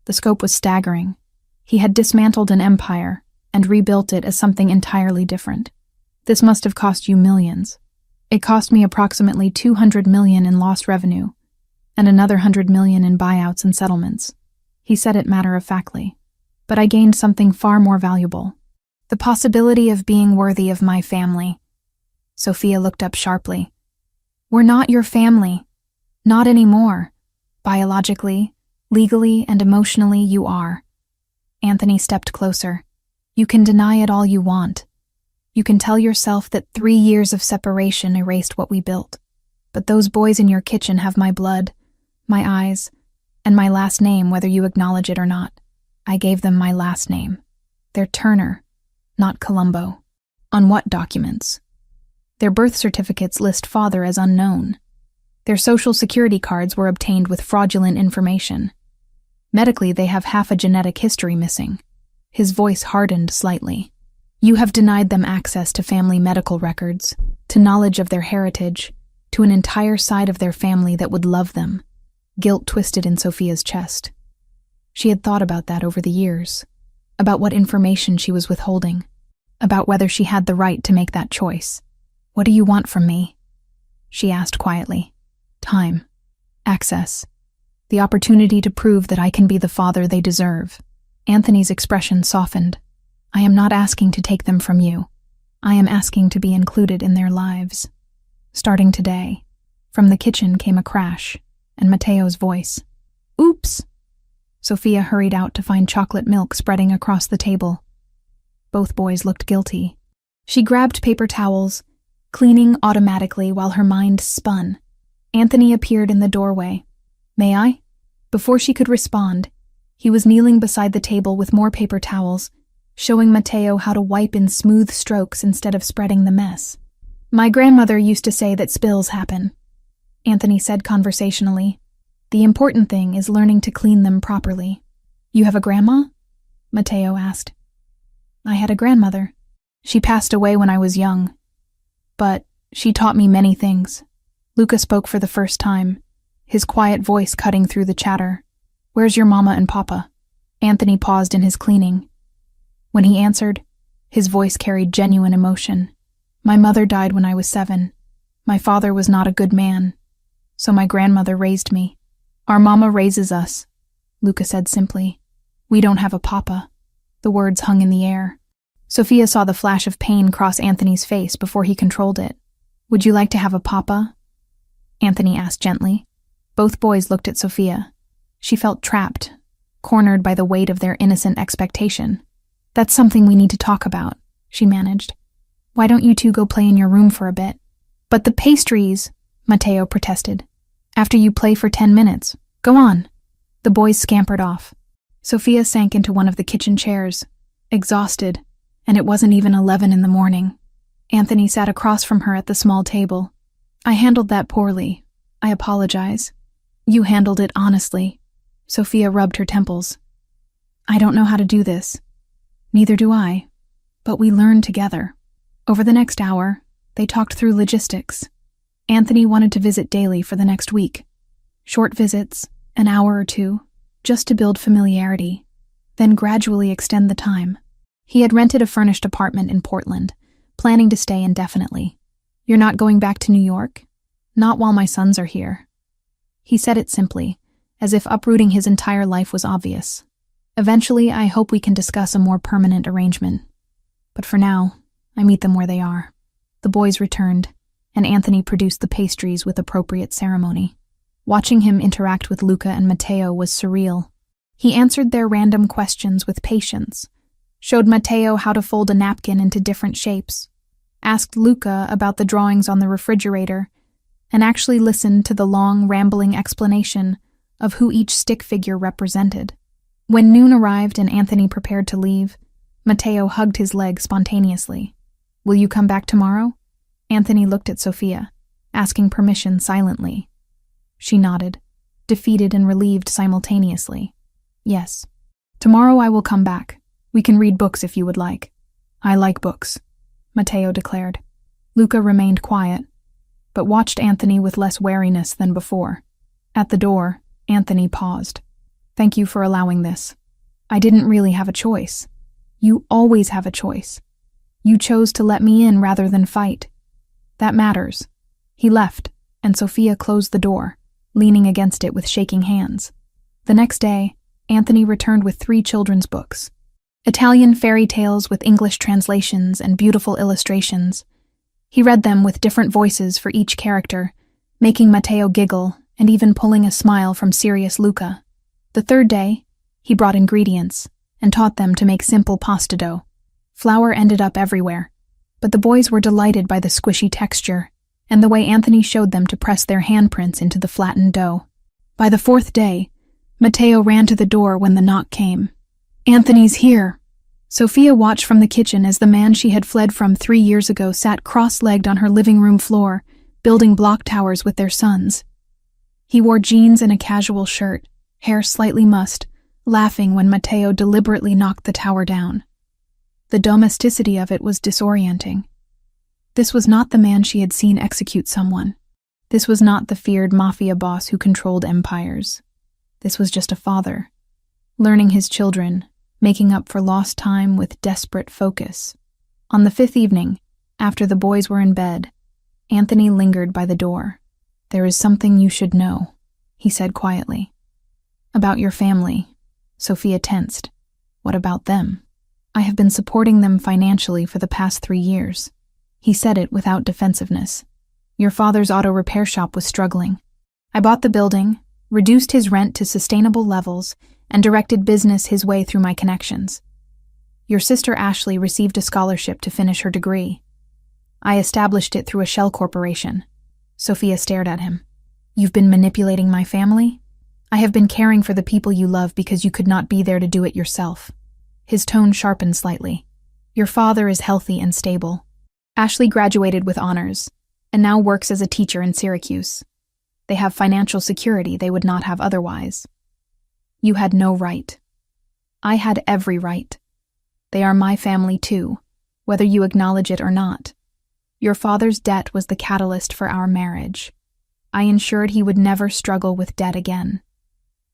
The scope was staggering. He had dismantled an empire and rebuilt it as something entirely different. "This must have cost you millions. It cost me approximately $200 million in lost revenue, and another $100 million in buyouts and settlements." He said it matter-of-factly. "But I gained something far more valuable. The possibility of being worthy of my family." Sophia looked up sharply. "We're not your family. Not anymore. Biologically, legally, and emotionally, you are. Anthony stepped closer. You can deny it all you want. You can tell yourself that 3 years of separation erased what we built. But those boys in your kitchen have my blood, my eyes, and my last name, whether you acknowledge it or not. I gave them my last name. They're Turner, not Colombo. On what documents? Their birth certificates list father as unknown. Their social security cards were obtained with fraudulent information. Medically, they have half a genetic history missing. His voice hardened slightly. You have denied them access to family medical records, to knowledge of their heritage, to an entire side of their family that would love them. Guilt twisted in Sophia's chest. She had thought about that over the years, about what information she was withholding, about whether she had the right to make that choice. What do you want from me? She asked quietly. Time. Access. The opportunity to prove that I can be the father they deserve. Anthony's expression softened. I am not asking to take them from you. I am asking to be included in their lives. Starting today. From the kitchen came a crash, and Mateo's voice. Oops! Sophia hurried out to find chocolate milk spreading across the table. Both boys looked guilty. She grabbed paper towels, cleaning automatically while her mind spun. Anthony appeared in the doorway. May I? Before she could respond, he was kneeling beside the table with more paper towels, showing Mateo how to wipe in smooth strokes instead of spreading the mess. My grandmother used to say that spills happen, Anthony said conversationally. The important thing is learning to clean them properly. You have a grandma? Mateo asked. I had a grandmother. She passed away when I was young. But she taught me many things. Luca spoke for the first time, his quiet voice cutting through the chatter. Where's your mama and papa? Anthony paused in his cleaning. When he answered, his voice carried genuine emotion. My mother died when I was 7. My father was not a good man, so my grandmother raised me. Our mama raises us, Luca said simply. We don't have a papa. The words hung in the air. Sophia saw the flash of pain cross Anthony's face before he controlled it. Would you like to have a papa? Anthony asked gently. Both boys looked at Sophia. She felt trapped, cornered by the weight of their innocent expectation. That's something we need to talk about, she managed. Why don't you two go play in your room for a bit? But the pastries, Mateo protested. After you play for 10 minutes. Go on. The boys scampered off. Sophia sank into one of the kitchen chairs, exhausted, and it wasn't even 11 in the morning. Anthony sat across from her at the small table. I handled that poorly. I apologize. You handled it honestly. Sophia rubbed her temples. I don't know how to do this. Neither do I. But we learned together. Over the next hour, they talked through logistics. Anthony wanted to visit daily for the next week. Short visits, an hour or two, just to build familiarity, then gradually extend the time. He had rented a furnished apartment in Portland, planning to stay indefinitely. You're not going back to New York? Not while my sons are here. He said it simply, as if uprooting his entire life was obvious. Eventually, I hope we can discuss a more permanent arrangement. But for now, I meet them where they are. The boys returned, and Anthony produced the pastries with appropriate ceremony. Watching him interact with Luca and Mateo was surreal. He answered their random questions with patience, showed Mateo how to fold a napkin into different shapes, asked Luca about the drawings on the refrigerator, and actually listened to the long, rambling explanation of who each stick figure represented. When noon arrived and Anthony prepared to leave, Mateo hugged his leg spontaneously. Will you come back tomorrow? Anthony looked at Sophia, asking permission silently. She nodded, defeated and relieved simultaneously. Yes. Tomorrow I will come back. We can read books if you would like. I like books, Mateo declared. Luca remained quiet, but watched Anthony with less wariness than before. At the door, Anthony paused. Thank you for allowing this. I didn't really have a choice. You always have a choice. You chose to let me in rather than fight. That matters. He left, and Sophia closed the door, leaning against it with shaking hands. The next day, Anthony returned with 3 children's books. Italian fairy tales with English translations and beautiful illustrations. He read them with different voices for each character, making Mateo giggle and even pulling a smile from serious Luca. The third day, he brought ingredients and taught them to make simple pasta dough. Flour ended up everywhere, but the boys were delighted by the squishy texture and the way Anthony showed them to press their handprints into the flattened dough. By the fourth day, Matteo ran to the door when the knock came. "Anthony's here." Sophia watched from the kitchen as the man she had fled from 3 years ago sat cross-legged on her living room floor, building block towers with their sons. He wore jeans and a casual shirt, hair slightly mussed, laughing when Matteo deliberately knocked the tower down. The domesticity of it was disorienting. This was not the man she had seen execute someone. This was not the feared mafia boss who controlled empires. This was just a father, learning his children, making up for lost time with desperate focus. On the 5th evening, after the boys were in bed, Anthony lingered by the door. "There is something you should know," he said quietly. "About your family." Sophia tensed. "What about them?" "I have been supporting them financially for the past 3 years." He said it without defensiveness. "Your father's auto repair shop was struggling. I bought the building, reduced his rent to sustainable levels, and directed business his way through my connections. Your sister Ashley received a scholarship to finish her degree. I established it through a shell corporation." Sophia stared at him. "You've been manipulating my family? I have been caring for the people you love because you could not be there to do it yourself." His tone sharpened slightly. "Your father is healthy and stable. Ashley graduated with honors, and now works as a teacher in Syracuse. They have financial security they would not have otherwise. You had no right. I had every right. They are my family too, whether you acknowledge it or not. Your father's debt was the catalyst for our marriage. I ensured he would never struggle with debt again.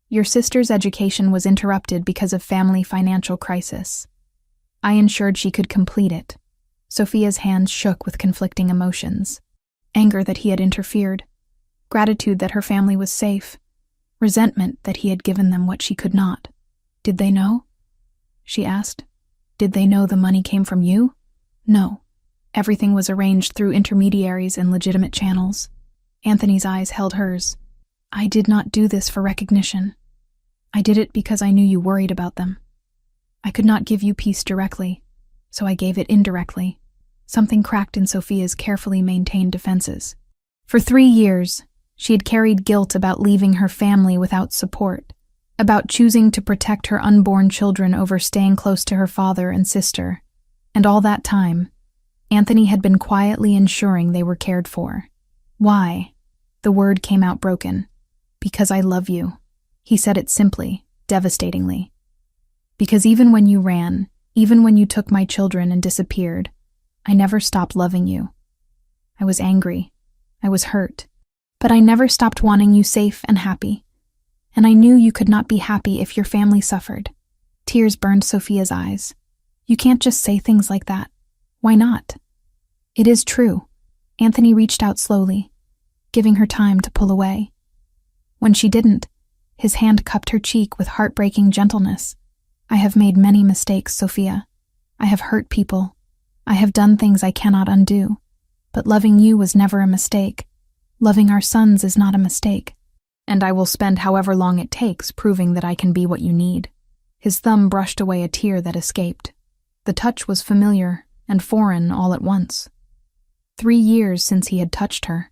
Your sister's education was interrupted because of family financial crisis. I ensured she could complete it." Sophia's hands shook with conflicting emotions. Anger that he had interfered, gratitude that her family was safe, resentment that he had given them what she could not. "Did they know?" she asked. "Did they know the money came from you?" "No. Everything was arranged through intermediaries and legitimate channels." Anthony's eyes held hers. "I did not do this for recognition. I did it because I knew you worried about them. I could not give you peace directly, so I gave it indirectly." Something cracked in Sophia's carefully maintained defenses. For 3 years, she had carried guilt about leaving her family without support, about choosing to protect her unborn children over staying close to her father and sister. And all that time, Anthony had been quietly ensuring they were cared for. "Why?" The word came out broken. "Because I love you." He said it simply, devastatingly. "Because even when you ran, even when you took my children and disappeared, I never stopped loving you. I was angry. I was hurt. But I never stopped wanting you safe and happy. And I knew you could not be happy if your family suffered." Tears burned Sophia's eyes. "You can't just say things like that. Why not?" "It is true." Anthony reached out slowly, giving her time to pull away. When she didn't, his hand cupped her cheek with heartbreaking gentleness. "I have made many mistakes, Sophia. I have hurt people. I have done things I cannot undo. But loving you was never a mistake. Loving our sons is not a mistake. And I will spend however long it takes proving that I can be what you need." His thumb brushed away a tear that escaped. The touch was familiar and foreign all at once. 3 years since he had touched her.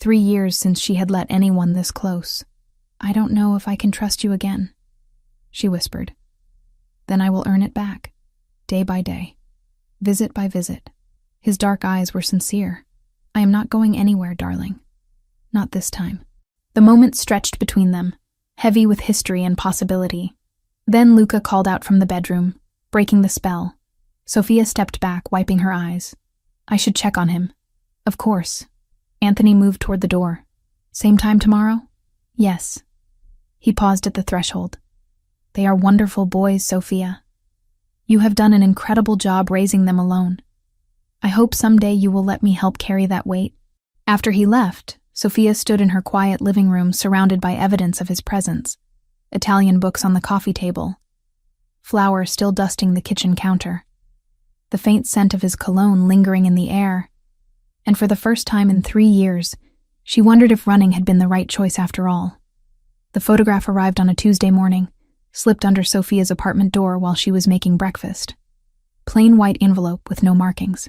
3 years since she had let anyone this close. "I don't know if I can trust you again," she whispered. "Then I will earn it back, day by day, visit by visit." His dark eyes were sincere. "I am not going anywhere, darling. Not this time." The moment stretched between them, heavy with history and possibility. Then Luca called out from the bedroom, breaking the spell. Sophia stepped back, wiping her eyes. "I should check on him." "Of course." Anthony moved toward the door. "Same time tomorrow?" "Yes." He paused at the threshold. "They are wonderful boys, Sophia. You have done an incredible job raising them alone. I hope someday you will let me help carry that weight." After he left, Sophia stood in her quiet living room surrounded by evidence of his presence. Italian books on the coffee table. Flour still dusting the kitchen counter. The faint scent of his cologne lingering in the air. And for the first time in 3 years, She wondered if running had been the right choice after all. The photograph arrived on a Tuesday morning, slipped under Sophia's apartment door while she was making breakfast. Plain white envelope with no markings.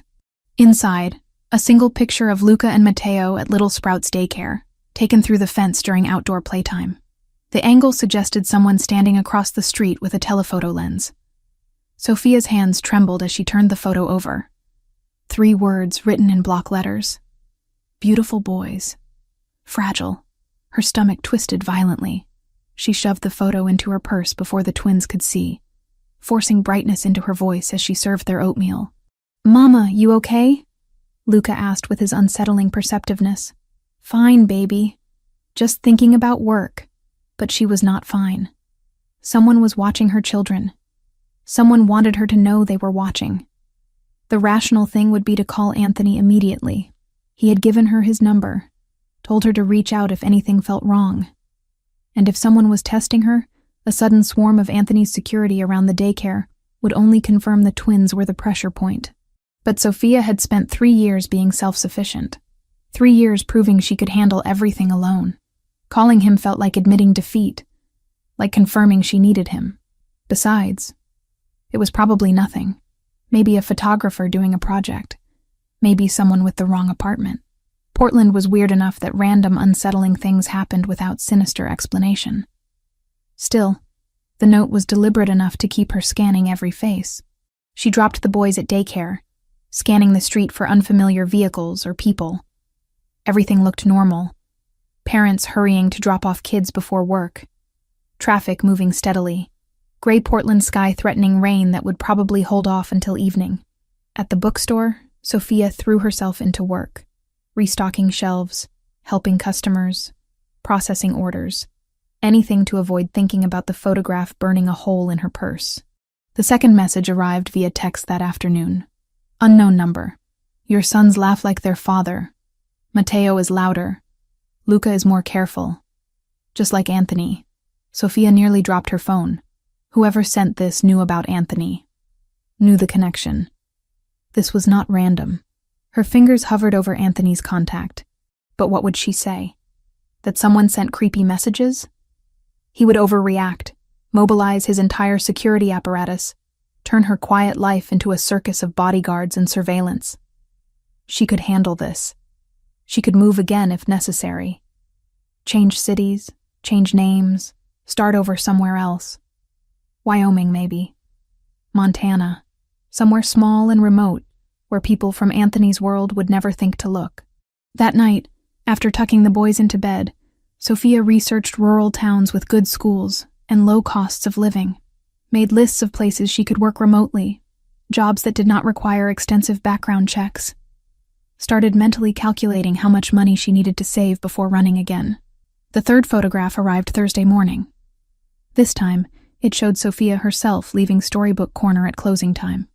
Inside, a single picture of Luca and Matteo at Little Sprouts daycare, taken through the fence during outdoor playtime. The angle suggested someone standing across the street with a telephoto lens. Sophia's hands trembled as she turned the photo over. 3 words written in block letters. Beautiful boys. Fragile. Her stomach twisted violently. She shoved the photo into her purse before the twins could see, forcing brightness into her voice as she served their oatmeal. "Mama, you okay?" Luca asked with his unsettling perceptiveness. "Fine, baby. Just thinking about work." But she was not fine. Someone was watching her children. Someone wanted her to know they were watching. The rational thing would be to call Anthony immediately. He had given her his number, told her to reach out if anything felt wrong. And if someone was testing her, a sudden swarm of Anthony's security around the daycare would only confirm the twins were the pressure point. But Sophia had spent 3 years being self-sufficient. 3 years proving she could handle everything alone. Calling him felt like admitting defeat, like confirming she needed him. Besides, it was probably nothing. Maybe a photographer doing a project. Maybe someone with the wrong apartment. Portland was weird enough that random unsettling things happened without sinister explanation. Still, the note was deliberate enough to keep her scanning every face. She dropped the boys at daycare, scanning the street for unfamiliar vehicles or people. Everything looked normal. Parents hurrying to drop off kids before work. Traffic moving steadily. Gray Portland sky threatening rain that would probably hold off until evening. At the bookstore, Sophia threw herself into work, restocking shelves, helping customers, processing orders, anything to avoid thinking about the photograph burning a hole in her purse. The second message arrived via text that afternoon. Unknown number. Your sons laugh like their father. Matteo is louder. Luca is more careful. Just like Anthony. Sophia nearly dropped her phone. Whoever sent this knew about Anthony. Knew the connection. This was not random. Her fingers hovered over Anthony's contact. But what would she say? That someone sent creepy messages? He would overreact, mobilize his entire security apparatus, turn her quiet life into a circus of bodyguards and surveillance. She could handle this. She could move again if necessary. Change cities, change names, start over somewhere else. Wyoming, maybe. Montana. Somewhere small and remote, where people from Anthony's world would never think to look. That night, after tucking the boys into bed, Sophia researched rural towns with good schools and low costs of living, made lists of places she could work remotely, jobs that did not require extensive background checks, started mentally calculating how much money she needed to save before running again. The third photograph arrived Thursday morning. This time, it showed Sophia herself leaving Storybook Corner at closing time.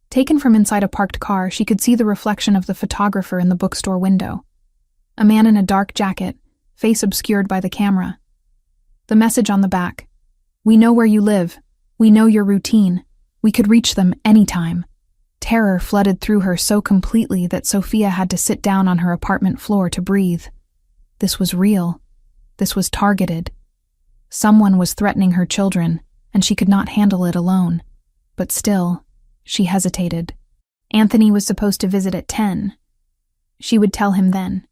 Taken from inside a parked car, she could see the reflection of the photographer in the bookstore window. A man in a dark jacket, face obscured by the camera. The message on the back. We know where you live. We know your routine. We could reach them anytime. Terror flooded through her so completely that Sophia had to sit down on her apartment floor to breathe. This was real. This was targeted. Someone was threatening her children, and she could not handle it alone. But still, she hesitated. Anthony was supposed to visit at 10. She would tell him then.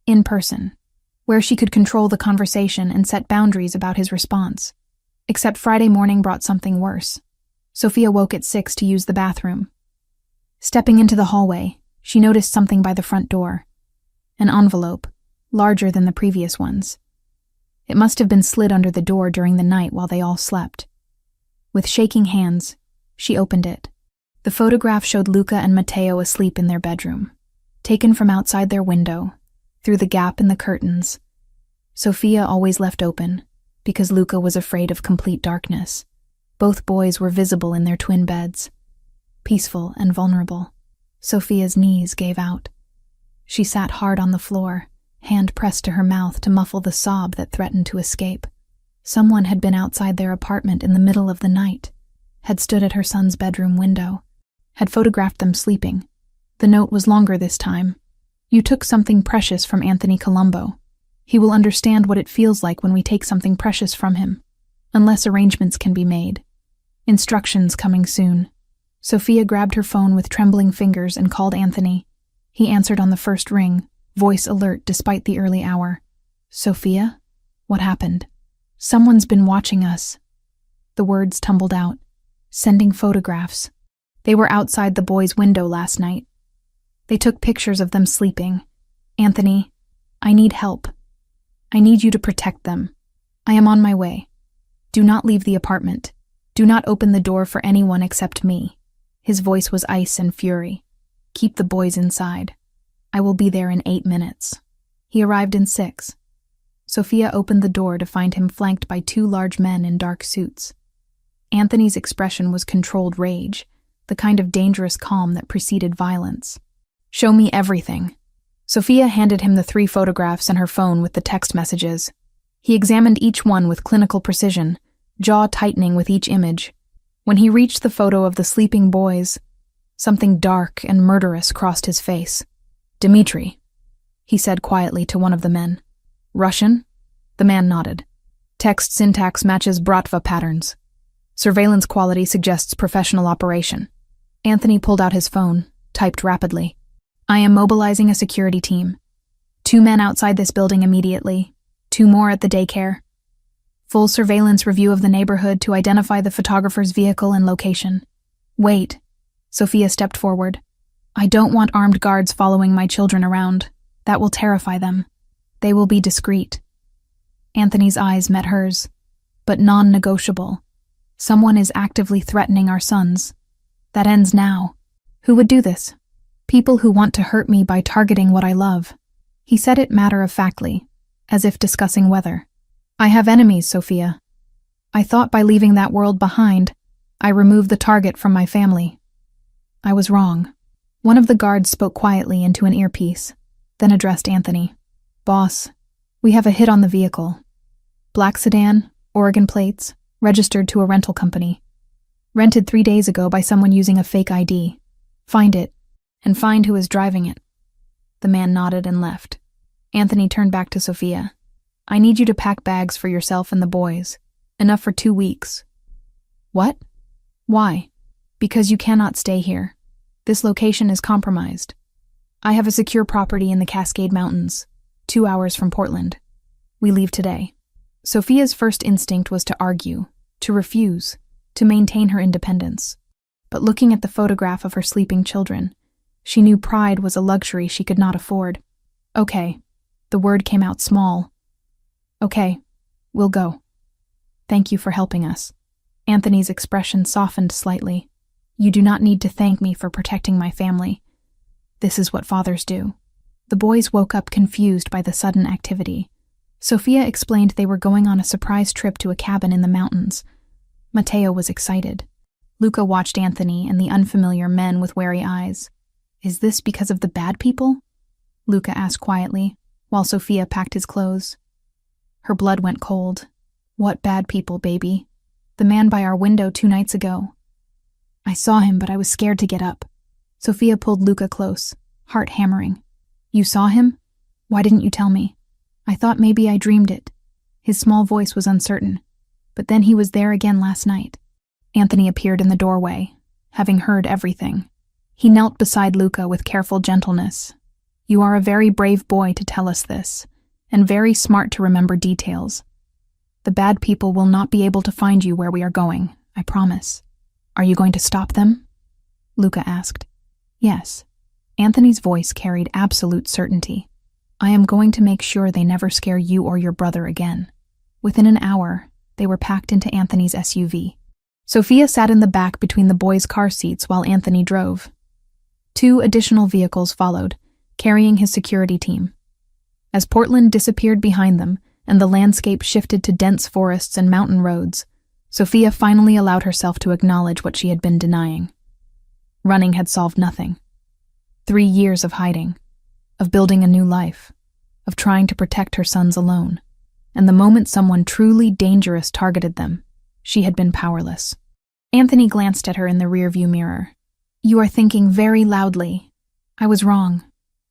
In person, where she could control the conversation and set boundaries about his response. Except Friday morning brought something worse. Sophia woke at 6 to use the bathroom. Stepping into the hallway, she noticed something by the front door. An envelope, larger than the previous ones. It must have been slid under the door during the night while they all slept. With shaking hands, she opened it. The photograph showed Luca and Matteo asleep in their bedroom, taken from outside their window, through the gap in the curtains. Sophia always left open, because Luca was afraid of complete darkness. Both boys were visible in their twin beds, peaceful and vulnerable. Sophia's knees gave out. She sat hard on the floor, hand pressed to her mouth to muffle the sob that threatened to escape. Someone had been outside their apartment in the middle of the night, had stood at her son's bedroom window, had photographed them sleeping. The note was longer this time. You took something precious from Anthony Colombo. He will understand what it feels like when we take something precious from him, unless arrangements can be made. Instructions coming soon. Sophia grabbed her phone with trembling fingers and called Anthony. He answered on the first ring, voice alert despite the early hour. Sophia? What happened? Someone's been watching us. The words tumbled out. Sending photographs. They were outside the boys' window last night. They took pictures of them sleeping. Anthony, I need help. I need you to protect them. I am on my way. Do not leave the apartment. Do not open the door for anyone except me. His voice was ice and fury. Keep the boys inside. I will be there in 8 minutes. He arrived in 6. Sophia opened the door to find him flanked by 2 large men in dark suits. Anthony's expression was controlled rage, the kind of dangerous calm that preceded violence. Show me everything. Sophia handed him the 3 photographs and her phone with the text messages. He examined each one with clinical precision, jaw tightening with each image. When he reached the photo of the sleeping boys, something dark and murderous crossed his face. Dmitri, he said quietly to one of the men. Russian? The man nodded. Text syntax matches Bratva patterns. Surveillance quality suggests professional operation. Anthony pulled out his phone, typed rapidly. I am mobilizing a security team. 2 men outside this building immediately. 2 more at the daycare. Full surveillance review of the neighborhood to identify the photographer's vehicle and location. Wait. Sophia stepped forward. I don't want armed guards following my children around. That will terrify them. They will be discreet. Anthony's eyes met hers, but non-negotiable. Someone is actively threatening our sons. That ends now. Who would do this? People who want to hurt me by targeting what I love. He said it matter-of-factly, as if discussing weather. I have enemies, Sophia. I thought by leaving that world behind, I removed the target from my family. I was wrong. One of the guards spoke quietly into an earpiece, then addressed Anthony. Boss, we have a hit on the vehicle. Black sedan, Oregon plates, registered to a rental company. Rented 3 days ago by someone using a fake ID. Find it, and find who is driving it. The man nodded and left. Anthony turned back to Sophia. I need you to pack bags for yourself and the boys. Enough for 2 weeks. What? Why? Because you cannot stay here. This location is compromised. I have a secure property in the Cascade Mountains, 2 hours from Portland. We leave today. Sophia's first instinct was to argue, to refuse, to maintain her independence. But looking at the photograph of her sleeping children, she knew pride was a luxury she could not afford. Okay. The word came out small. Okay, we'll go. Thank you for helping us. Anthony's expression softened slightly. You do not need to thank me for protecting my family. This is what fathers do. The boys woke up confused by the sudden activity. Sophia explained they were going on a surprise trip to a cabin in the mountains. Matteo was excited. Luca watched Anthony and the unfamiliar men with wary eyes. Is this because of the bad people? Luca asked quietly, while Sophia packed his clothes. Her blood went cold. What bad people, baby? The man by our window 2 nights ago. I saw him, but I was scared to get up. Sophia pulled Luca close, heart hammering. You saw him? Why didn't you tell me? I thought maybe I dreamed it. His small voice was uncertain, but then he was there again last night. Anthony appeared in the doorway, having heard everything. He knelt beside Luca with careful gentleness. You are a very brave boy to tell us this, and very smart to remember details. The bad people will not be able to find you where we are going, I promise. Are you going to stop them? Luca asked. Yes. Anthony's voice carried absolute certainty. I am going to make sure they never scare you or your brother again. Within an hour, they were packed into Anthony's SUV. Sophia sat in the back between the boys' car seats while Anthony drove. 2 additional vehicles followed, carrying his security team. As Portland disappeared behind them and the landscape shifted to dense forests and mountain roads, Sophia finally allowed herself to acknowledge what she had been denying. Running had solved nothing. 3 years of hiding, of building a new life, of trying to protect her sons alone. And the moment someone truly dangerous targeted them, she had been powerless. Anthony glanced at her in the rearview mirror. You are thinking very loudly. I was wrong.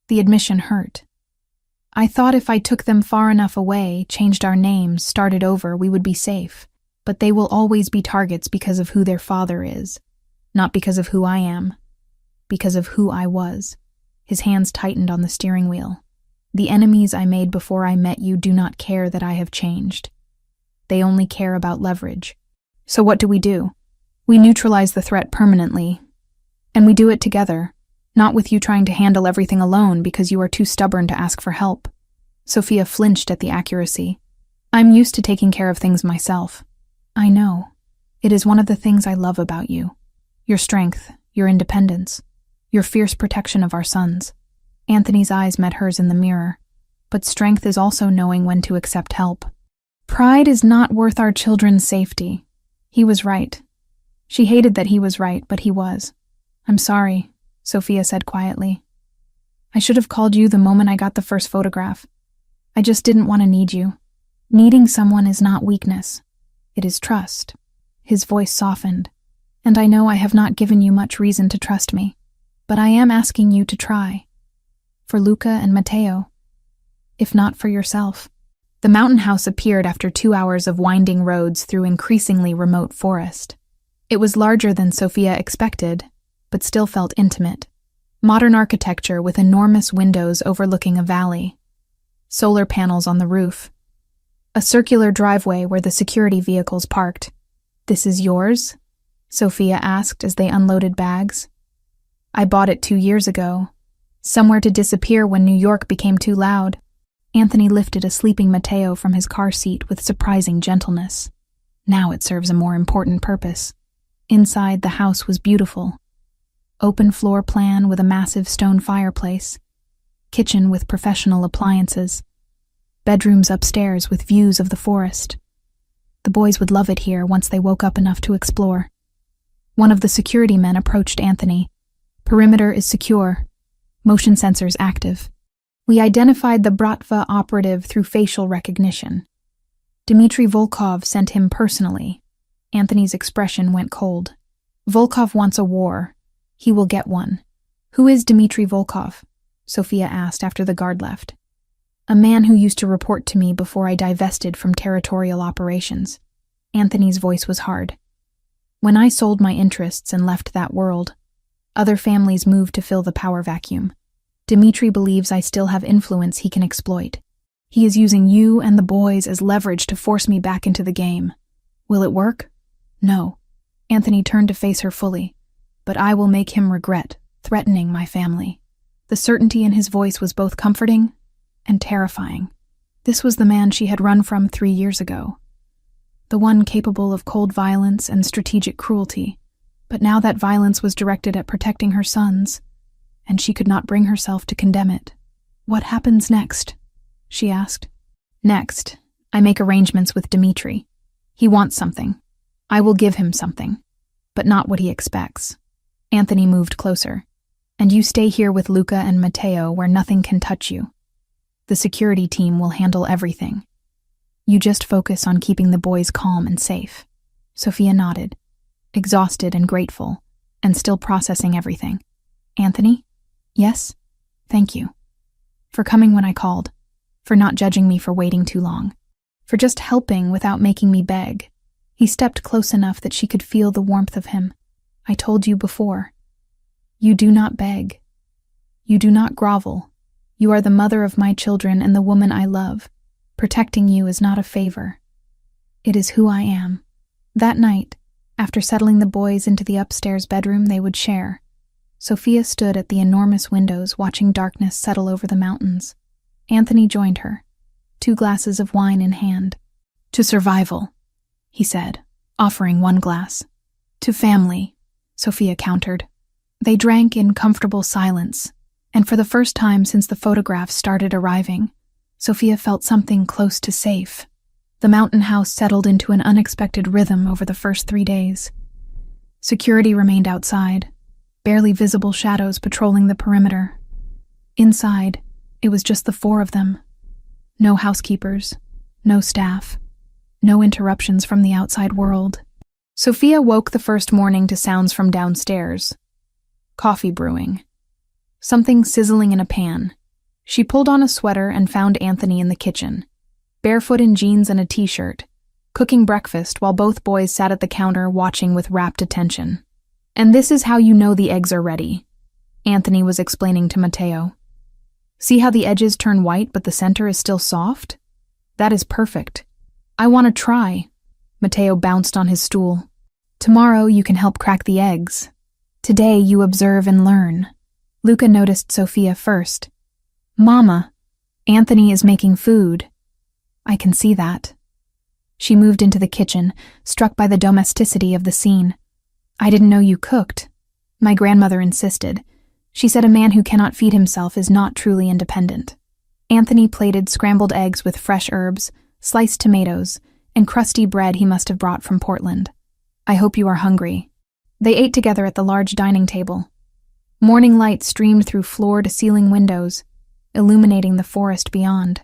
The admission hurt. I thought if I took them far enough away, changed our names, started over, we would be safe. But they will always be targets because of who their father is. Not because of who I am. Because of who I was. His hands tightened on the steering wheel. The enemies I made before I met you do not care that I have changed. They only care about leverage. So what do? We neutralize the threat permanently. And we do it together. Not with you trying to handle everything alone because you are too stubborn to ask for help. Sophia flinched at the accuracy. I'm used to taking care of things myself. I know. It is one of the things I love about you. Your strength, your independence, your fierce protection of our sons. Anthony's eyes met hers in the mirror. But strength is also knowing when to accept help. Pride is not worth our children's safety. He was right. She hated that he was right, but he was. I'm sorry, Sophia said quietly. I should have called you the moment I got the first photograph. I just didn't want to need you. Needing someone is not weakness. It is trust. His voice softened. And I know I have not given you much reason to trust me. But I am asking you to try. For Luca and Matteo. If not for yourself. The mountain house appeared after 2 hours of winding roads through increasingly remote forest. It was larger than Sophia expected, but still felt intimate. Modern architecture with enormous windows overlooking a valley. Solar panels on the roof. A circular driveway where the security vehicles parked. This is yours? Sophia asked as they unloaded bags. I bought it 2 years ago. Somewhere to disappear when New York became too loud. Anthony lifted a sleeping Matteo from his car seat with surprising gentleness. Now it serves a more important purpose. Inside, the house was beautiful. Open floor plan with a massive stone fireplace. Kitchen with professional appliances. Bedrooms upstairs with views of the forest. The boys would love it here once they woke up enough to explore. One of the security men approached Anthony. Perimeter is secure. Motion sensors active. We identified the Bratva operative through facial recognition. Dmitry Volkov sent him personally. Anthony's expression went cold. Volkov wants a war. He will get one. Who is Dmitry Volkov? Sophia asked after the guard left. A man who used to report to me before I divested from territorial operations. Anthony's voice was hard. When I sold my interests and left that world, other families moved to fill the power vacuum. Dmitry believes I still have influence he can exploit. He is using you and the boys as leverage to force me back into the game. Will it work? No. Anthony turned to face her fully. But I will make him regret threatening my family. The certainty in his voice was both comforting and terrifying. This was the man she had run from 3 years ago. The one capable of cold violence and strategic cruelty. But now that violence was directed at protecting her sons, and she could not bring herself to condemn it. What happens next? She asked. Next, I make arrangements with Dmitry. He wants something. I will give him something, but not what he expects. Anthony moved closer. And you stay here with Luca and Matteo where nothing can touch you. The security team will handle everything. You just focus on keeping the boys calm and safe. Sophia nodded, exhausted and grateful, and still processing everything. Anthony? Yes? Thank you. For coming when I called. For not judging me for waiting too long. For just helping without making me beg. He stepped close enough that she could feel the warmth of him. I told you before. You do not beg. You do not grovel. You are the mother of my children and the woman I love. Protecting you is not a favor. It is who I am. That night, after settling the boys into the upstairs bedroom they would share, Sophia stood at the enormous windows watching darkness settle over the mountains. Anthony joined her, 2 glasses of wine in hand. To survival, he said, offering 1 glass. To family, Sophia countered. They drank in comfortable silence, and for the first time since the photographs started arriving, Sophia felt something close to safe. The mountain house settled into an unexpected rhythm over the first 3 days. Security remained outside, barely visible shadows patrolling the perimeter. Inside, it was just the 4 of them. No housekeepers, no staff, no interruptions from the outside world. Sophia woke the first morning to sounds from downstairs. Coffee brewing. something sizzling in a pan. She pulled on a sweater and found Anthony in the kitchen, barefoot in jeans and a t-shirt, cooking breakfast while both boys sat at the counter watching with rapt attention. "And this is how you know the eggs are ready," Anthony was explaining to Matteo. "See how the edges turn white but the center is still soft? That is perfect. I want to try." Matteo bounced on his stool. "Tomorrow you can help crack the eggs. Today you observe and learn." Luca noticed Sophia first. "Mama, Anthony is making food." "I can see that." She moved into the kitchen, struck by the domesticity of the scene. "I didn't know you cooked." My grandmother insisted. She said a man who cannot feed himself is not truly independent. Anthony plated scrambled eggs with fresh herbs, sliced tomatoes, and crusty bread he must have brought from Portland. "I hope you are hungry." They ate together at the large dining table. Morning light streamed through floor-to-ceiling windows, illuminating the forest beyond.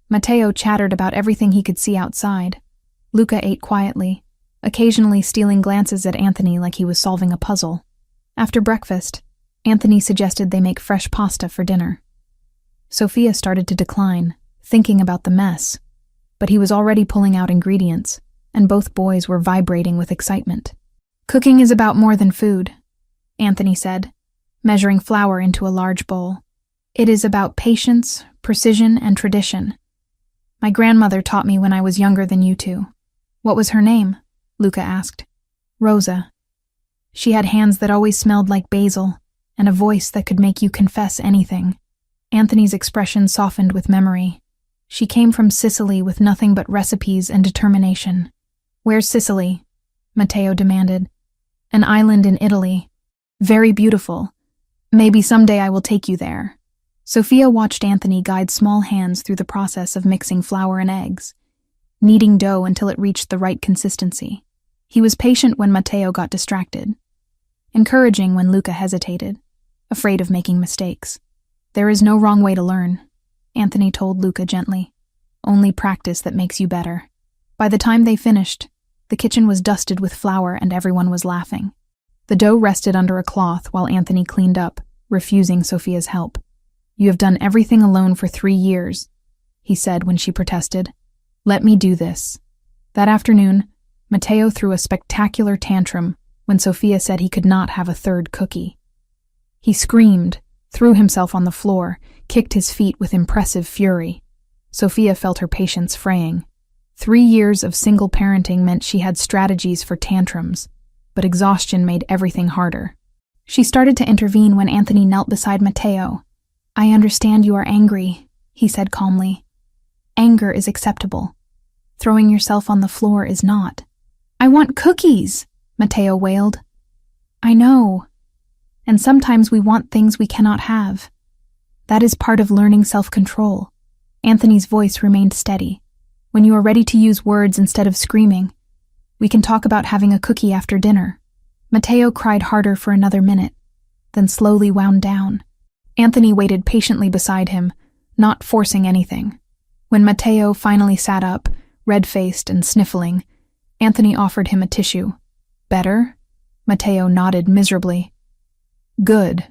Matteo chattered about everything he could see outside. Luca ate quietly, occasionally stealing glances at Anthony like he was solving a puzzle. After breakfast, Anthony suggested they make fresh pasta for dinner. Sophia started to decline, thinking about the mess, but he was already pulling out ingredients, and both boys were vibrating with excitement. "Cooking is about more than food," Anthony said, measuring flour into a large bowl. "It is about patience, precision, and tradition. My grandmother taught me when I was younger than you two." "What was her name?" Luca asked. "Rosa. She had hands that always smelled like basil, and a voice that could make you confess anything." Anthony's expression softened with memory. "She came from Sicily with nothing but recipes and determination." "Where's Sicily?" Matteo demanded. "An island in Italy. Very beautiful. Maybe someday I will take you there." Sophia watched Anthony guide small hands through the process of mixing flour and eggs, kneading dough until it reached the right consistency. He was patient when Matteo got distracted, encouraging when Luca hesitated, afraid of making mistakes. "There is no wrong way to learn," Anthony told Luca gently. "Only practice that makes you better." By the time they finished, the kitchen was dusted with flour and everyone was laughing. The dough rested under a cloth while Anthony cleaned up, refusing Sophia's help. "You have done everything alone for 3 years, he said when she protested. "Let me do this." That afternoon, Matteo threw a spectacular tantrum when Sophia said he could not have a third cookie. He screamed, threw himself on the floor, kicked his feet with impressive fury. Sophia felt her patience fraying. 3 years of single parenting meant she had strategies for tantrums, but exhaustion made everything harder. She started to intervene when Anthony knelt beside Matteo. "I understand you are angry," he said calmly. "Anger is acceptable. Throwing yourself on the floor is not." "I want cookies," Matteo wailed. "I know. And sometimes we want things we cannot have. That is part of learning self-control." Anthony's voice remained steady. "When you are ready to use words instead of screaming, we can talk about having a cookie after dinner." Matteo cried harder for another minute, then slowly wound down. Anthony waited patiently beside him, not forcing anything. When Matteo finally sat up, red-faced and sniffling, Anthony offered him a tissue. "Better?" Matteo nodded miserably. "Good.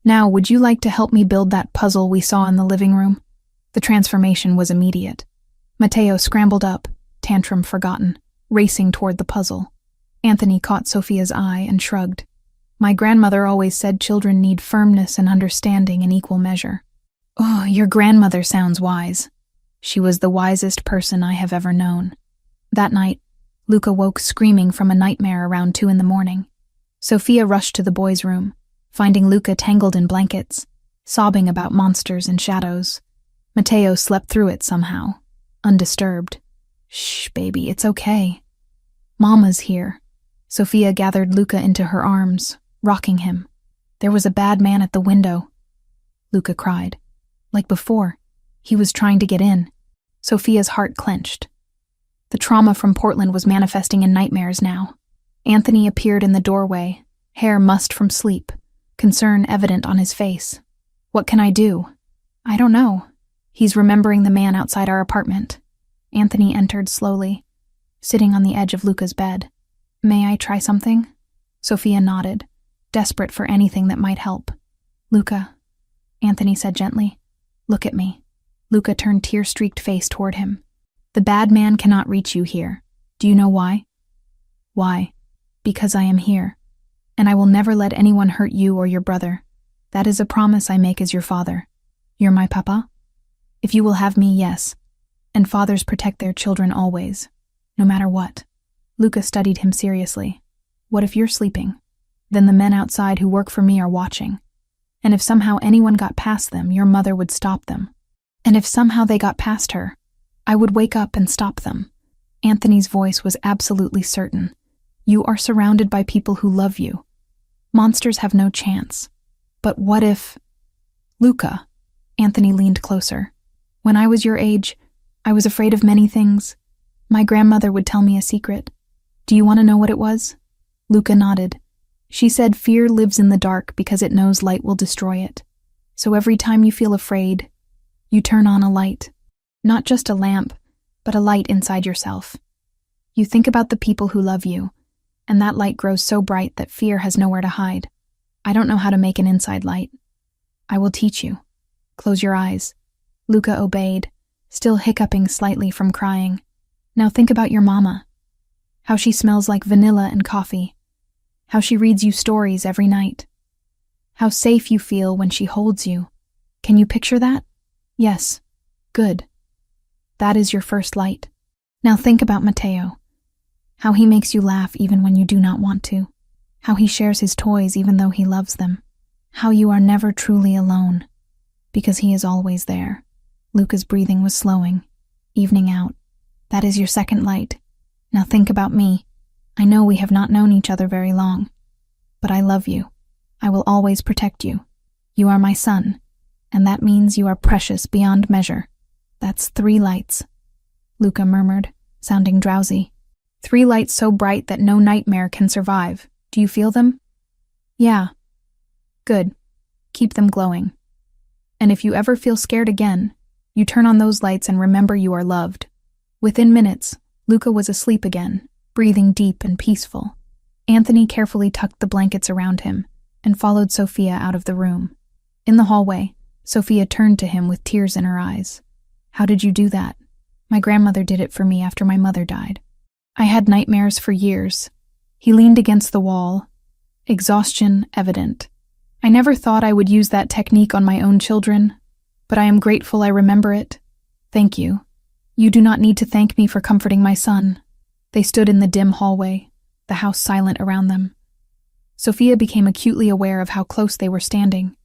Now, would you like to help me build that puzzle we saw in the living room?" The transformation was immediate. Matteo scrambled up, tantrum forgotten, racing toward the puzzle. Anthony caught Sophia's eye and shrugged. "My grandmother always said children need firmness and understanding in equal measure." "Oh, your grandmother sounds wise." "She was the wisest person I have ever known." That night, Luca woke screaming from a nightmare around 2 a.m. Sophia rushed to the boys' room, finding Luca tangled in blankets, sobbing about monsters and shadows. Matteo slept through it somehow, undisturbed. "Shh, baby, it's okay. Mama's here." Sophia gathered Luca into her arms, rocking him. "There was a bad man at the window," Luca cried. Like before, he was trying to get in. Sophia's heart clenched. The trauma from Portland was manifesting in nightmares now. Anthony appeared in the doorway, hair mussed from sleep, concern evident on his face. "What can I do?" "I don't know. He's remembering the man outside our apartment." Anthony entered slowly, sitting on the edge of Luca's bed. "May I try something?" Sophia nodded, desperate for anything that might help. "Luca, Anthony said gently. Look at me. Luca turned tear-streaked face toward him. The bad man cannot reach you here. Do you know why? Why? Because I am here. And I will never let anyone hurt you or your brother. That is a promise I make as your father. You're my papa? If you will have me, yes. And fathers protect their children always, no matter what. Luca studied him seriously. What if you're sleeping? Then the men outside who work for me are watching. And if somehow anyone got past them, your mother would stop them. And if somehow they got past her, I would wake up and stop them. Anthony's voice was absolutely certain. You are surrounded by people who love you. Monsters have no chance. But what if... Luca, Anthony leaned closer. When I was your age, I was afraid of many things. My grandmother would tell me a secret. Do you want to know what it was? Luca nodded. She said fear lives in the dark because it knows light will destroy it. So every time you feel afraid, you turn on a light. Not just a lamp, but a light inside yourself. You think about the people who love you, and that light grows so bright that fear has nowhere to hide. I don't know how to make an inside light. I will teach you. Close your eyes. Luca obeyed, still hiccuping slightly from crying. Now think about your mama. How she smells like vanilla and coffee. How she reads you stories every night. How safe you feel when she holds you. Can you picture that? Yes. Good. That is your first light. Now think about Matteo. How he makes you laugh even when you do not want to. How he shares his toys even though he loves them. How you are never truly alone, because he is always there. Luca's breathing was slowing, evening out. That is your second light. Now think about me. I know we have not known each other very long, but I love you. I will always protect you. You are my son, and that means you are precious beyond measure. That's 3 lights, Luca murmured, sounding drowsy. 3 lights so bright that no nightmare can survive. Do you feel them? Yeah. Good. Keep them glowing. And if you ever feel scared again, you turn on those lights and remember you are loved. Within minutes, Luca was asleep again, breathing deep and peaceful. Anthony carefully tucked the blankets around him and followed Sophia out of the room. In the hallway, Sophia turned to him with tears in her eyes. How did you do that? My grandmother did it for me after my mother died. I had nightmares for years. He leaned against the wall, exhaustion evident. I never thought I would use that technique on my own children, but I am grateful I remember it. Thank you. You do not need to thank me for comforting my son. They stood in the dim hallway, the house silent around them. Sophia became acutely aware of how close they were standing,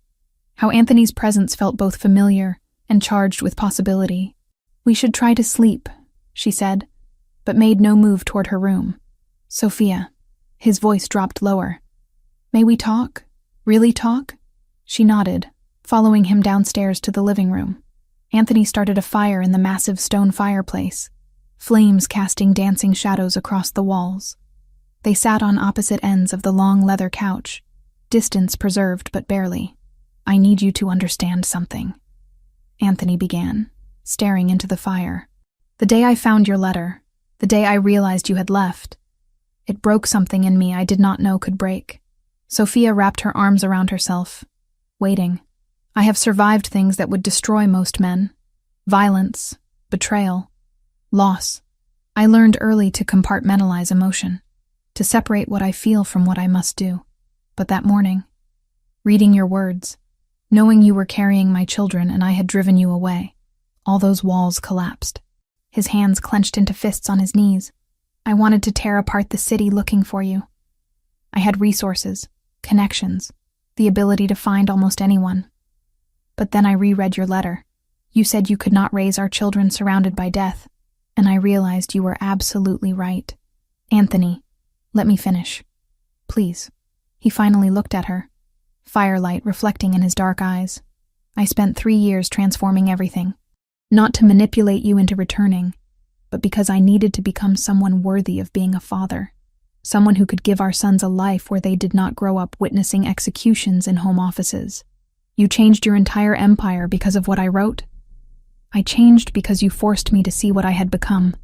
how Anthony's presence felt both familiar and charged with possibility. We should try to sleep, she said, but made no move toward her room. Sophia. His voice dropped lower. May we talk? Really talk? She nodded, following him downstairs to the living room. Anthony started a fire in the massive stone fireplace, flames casting dancing shadows across the walls. They sat on opposite ends of the long leather couch, distance preserved but barely. I need you to understand something, Anthony began, staring into the fire. The day I found your letter, the day I realized you had left, it broke something in me I did not know could break. Sophia wrapped her arms around herself, waiting. I have survived things that would destroy most men. Violence, betrayal, loss. I learned early to compartmentalize emotion, to separate what I feel from what I must do. But that morning, reading your words, knowing you were carrying my children and I had driven you away, all those walls collapsed. His hands clenched into fists on his knees. I wanted to tear apart the city looking for you. I had resources, connections, the ability to find almost anyone. But then I reread your letter. You said you could not raise our children surrounded by death, and I realized you were absolutely right. Anthony, let me finish. Please. He finally looked at her, firelight reflecting in his dark eyes. I spent 3 years transforming everything, not to manipulate you into returning, but because I needed to become someone worthy of being a father, someone who could give our sons a life where they did not grow up witnessing executions in home offices. You changed your entire empire because of what I wrote? I changed because you forced me to see what I had become,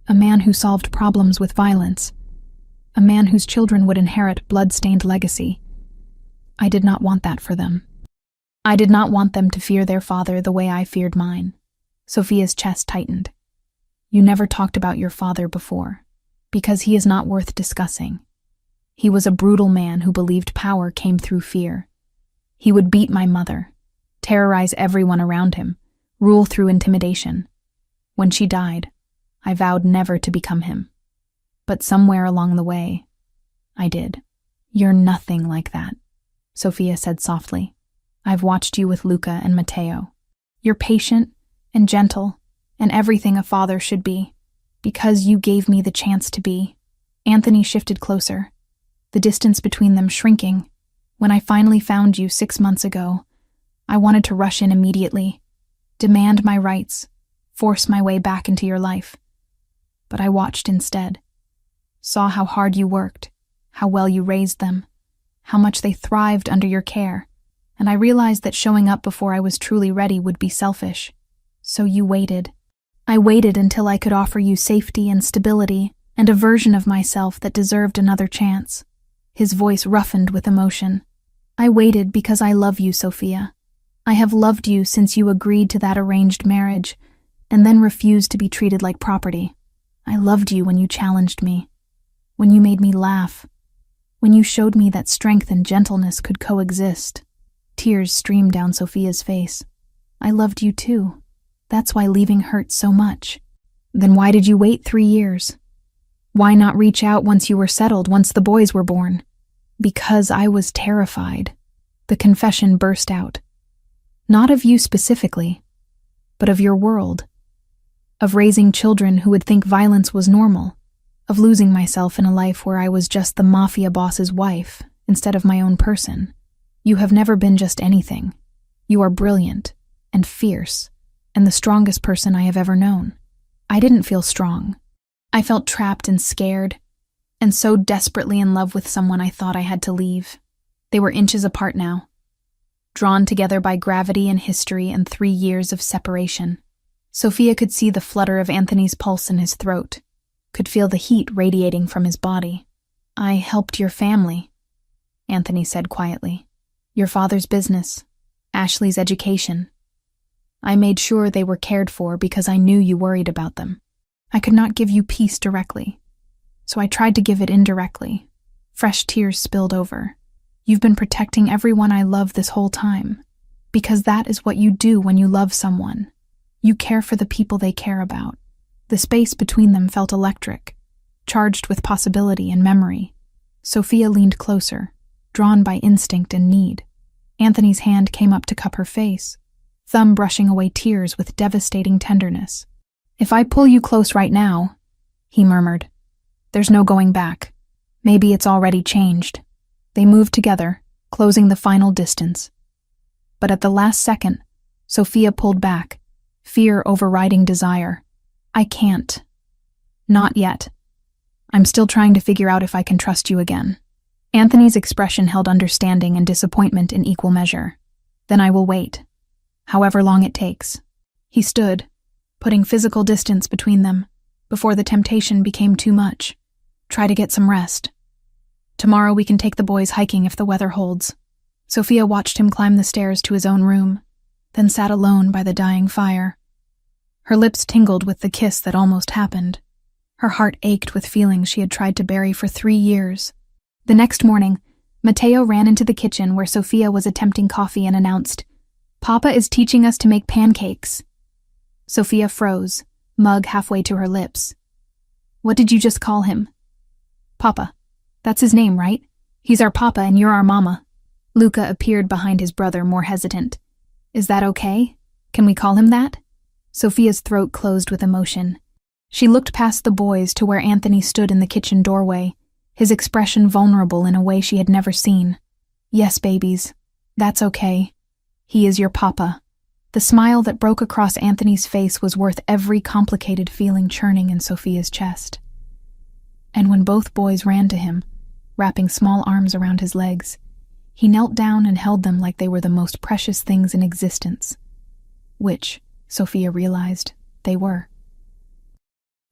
a man who solved problems with violence, a man whose children would inherit blood-stained legacy. I did not want that for them. I did not want them to fear their father the way I feared mine. Sophia's chest tightened. You never talked about your father before, because he is not worth discussing. He was a brutal man who believed power came through fear. He would beat my mother, terrorize everyone around him, rule through intimidation. When she died, I vowed never to become him. But somewhere along the way, I did. You're nothing like that, Sophia said softly. I've watched you with Luca and Matteo. You're patient and gentle and everything a father should be, because you gave me the chance to be. Anthony shifted closer, the distance between them shrinking. When I finally found you 6 months ago, I wanted to rush in immediately, demand my rights, force my way back into your life. But I watched instead, saw how hard you worked, how well you raised them, how much they thrived under your care, and I realized that showing up before I was truly ready would be selfish. So you waited. I waited until I could offer you safety and stability and a version of myself that deserved another chance. His voice roughened with emotion. I waited because I love you, Sophia. I have loved you since you agreed to that arranged marriage and then refused to be treated like property. I loved you when you challenged me, when you made me laugh, when you showed me that strength and gentleness could coexist. Tears streamed down Sophia's face. I loved you too. That's why leaving hurt so much. Then why did you wait 3 years? Why not reach out once you were settled, once the boys were born? Because I was terrified. The confession burst out. Not of you specifically, but of your world. Of raising children who would think violence was normal. Of losing myself in a life where I was just the Mafia Boss's wife instead of my own person. You have never been just anything. You are brilliant and fierce and the strongest person I have ever known. I didn't feel strong. I felt trapped and scared, and so desperately in love with someone I thought I had to leave. They were inches apart now, drawn together by gravity and history and 3 years of separation. Sophia could see the flutter of Anthony's pulse in his throat, could feel the heat radiating from his body. I helped your family, Anthony said quietly. Your father's business, Ashley's education. I made sure they were cared for because I knew you worried about them. I could not give you peace directly, so I tried to give it indirectly. Fresh tears spilled over. You've been protecting everyone I love this whole time, because that is what you do when you love someone. You care for the people they care about. The space between them felt electric, charged with possibility and memory. Sophia leaned closer, drawn by instinct and need. Anthony's hand came up to cup her face, thumb brushing away tears with devastating tenderness. If I pull you close right now, he murmured, there's no going back. Maybe it's already changed. They moved together, closing the final distance. But at the last second, Sophia pulled back, fear overriding desire. I can't. Not yet. I'm still trying to figure out if I can trust you again. Anthony's expression held understanding and disappointment in equal measure. Then I will wait, however long it takes. He stood, putting physical distance between them, before the temptation became too much. Try to get some rest. Tomorrow we can take the boys hiking if the weather holds. Sophia watched him climb the stairs to his own room, then sat alone by the dying fire. Her lips tingled with the kiss that almost happened. Her heart ached with feelings she had tried to bury for 3 years. The next morning, Matteo ran into the kitchen where Sophia was attempting coffee and announced, Papa is teaching us to make pancakes. Sophia froze, mug halfway to her lips. What did you just call him? Papa. That's his name, right? He's our papa and you're our mama. Luca appeared behind his brother, more hesitant. Is that okay? Can we call him that? Sophia's throat closed with emotion. She looked past the boys to where Anthony stood in the kitchen doorway, his expression vulnerable in a way she had never seen. Yes, babies. That's okay. He is your papa. The smile that broke across Anthony's face was worth every complicated feeling churning in Sophia's chest. And when both boys ran to him, wrapping small arms around his legs, he knelt down and held them like they were the most precious things in existence. Which, Sophia realized, they were.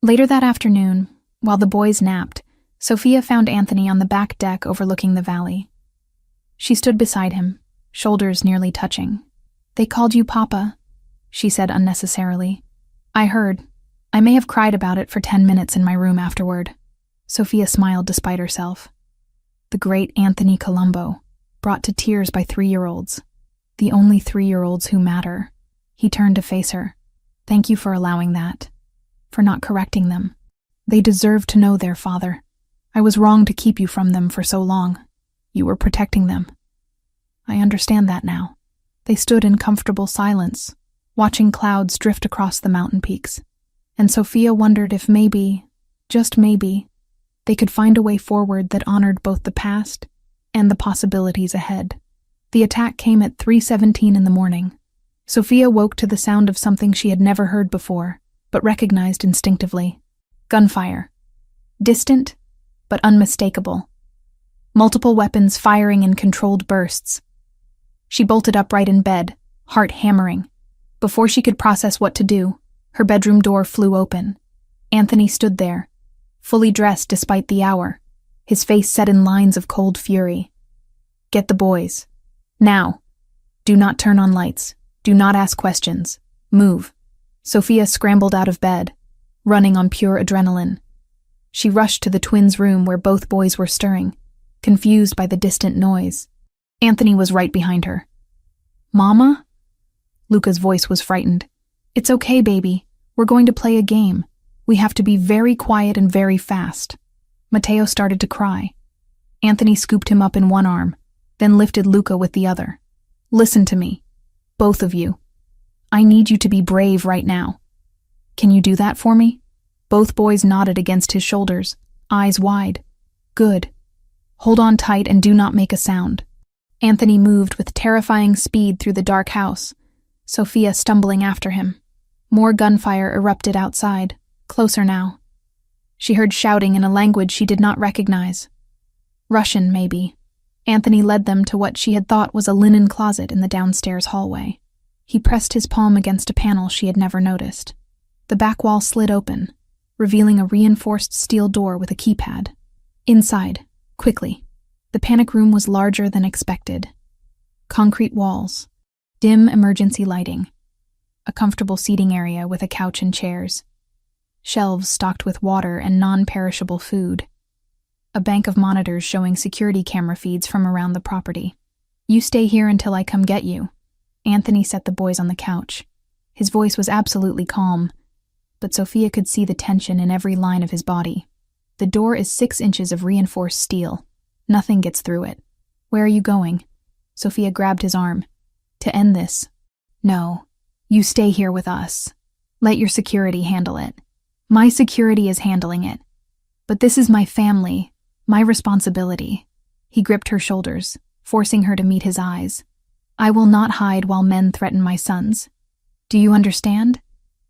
Later that afternoon, while the boys napped, Sophia found Anthony on the back deck overlooking the valley. She stood beside him, shoulders nearly touching. "They called you Papa," she said unnecessarily. "I heard. I may have cried about it for 10 minutes in my room afterward." Sophia smiled despite herself. The great Anthony Colombo, brought to tears by 3-year-olds. The only 3-year-olds who matter. He turned to face her. "Thank you for allowing that. For not correcting them. They deserve to know their father. I was wrong to keep you from them for so long. You were protecting them. I understand that now." They stood in comfortable silence, watching clouds drift across the mountain peaks. And Sophia wondered if maybe, just maybe, they could find a way forward that honored both the past and the possibilities ahead. The attack came at 3:17 in the morning. Sophia woke to the sound of something she had never heard before, but recognized instinctively. Gunfire. Distant, but unmistakable. Multiple weapons firing in controlled bursts. She bolted upright in bed, heart hammering. Before she could process what to do, her bedroom door flew open. Anthony stood there, fully dressed despite the hour, his face set in lines of cold fury. "Get the boys. Now. Do not turn on lights. Do not ask questions. Move." Sophia scrambled out of bed, running on pure adrenaline. She rushed to the twins' room where both boys were stirring, confused by the distant noise. Anthony was right behind her. "Mama?" Luca's voice was frightened. "It's okay, baby. We're going to play a game. We have to be very quiet and very fast." Matteo started to cry. Anthony scooped him up in one arm, then lifted Luca with the other. "Listen to me. Both of you. I need you to be brave right now. Can you do that for me?" Both boys nodded against his shoulders, eyes wide. "Good. Hold on tight and do not make a sound." Anthony moved with terrifying speed through the dark house, Sophia stumbling after him. More gunfire erupted outside, closer now. She heard shouting in a language she did not recognize. Russian, maybe. Anthony led them to what she had thought was a linen closet in the downstairs hallway. He pressed his palm against a panel she had never noticed. The back wall slid open, revealing a reinforced steel door with a keypad. Inside, quickly. The panic room was larger than expected. Concrete walls, dim emergency lighting, a comfortable seating area with a couch and chairs, shelves stocked with water and non-perishable food, a bank of monitors showing security camera feeds from around the property. "You stay here until I come get you." Anthony set the boys on the couch. His voice was absolutely calm, but Sophia could see the tension in every line of his body. "The door is 6 inches of reinforced steel. Nothing gets through it." "Where are you going?" Sophia grabbed his arm. "To end this." "No. You stay here with us. Let your security handle it." "My security is handling it. But this is my family, my responsibility." He gripped her shoulders, forcing her to meet his eyes. "I will not hide while men threaten my sons. Do you understand?"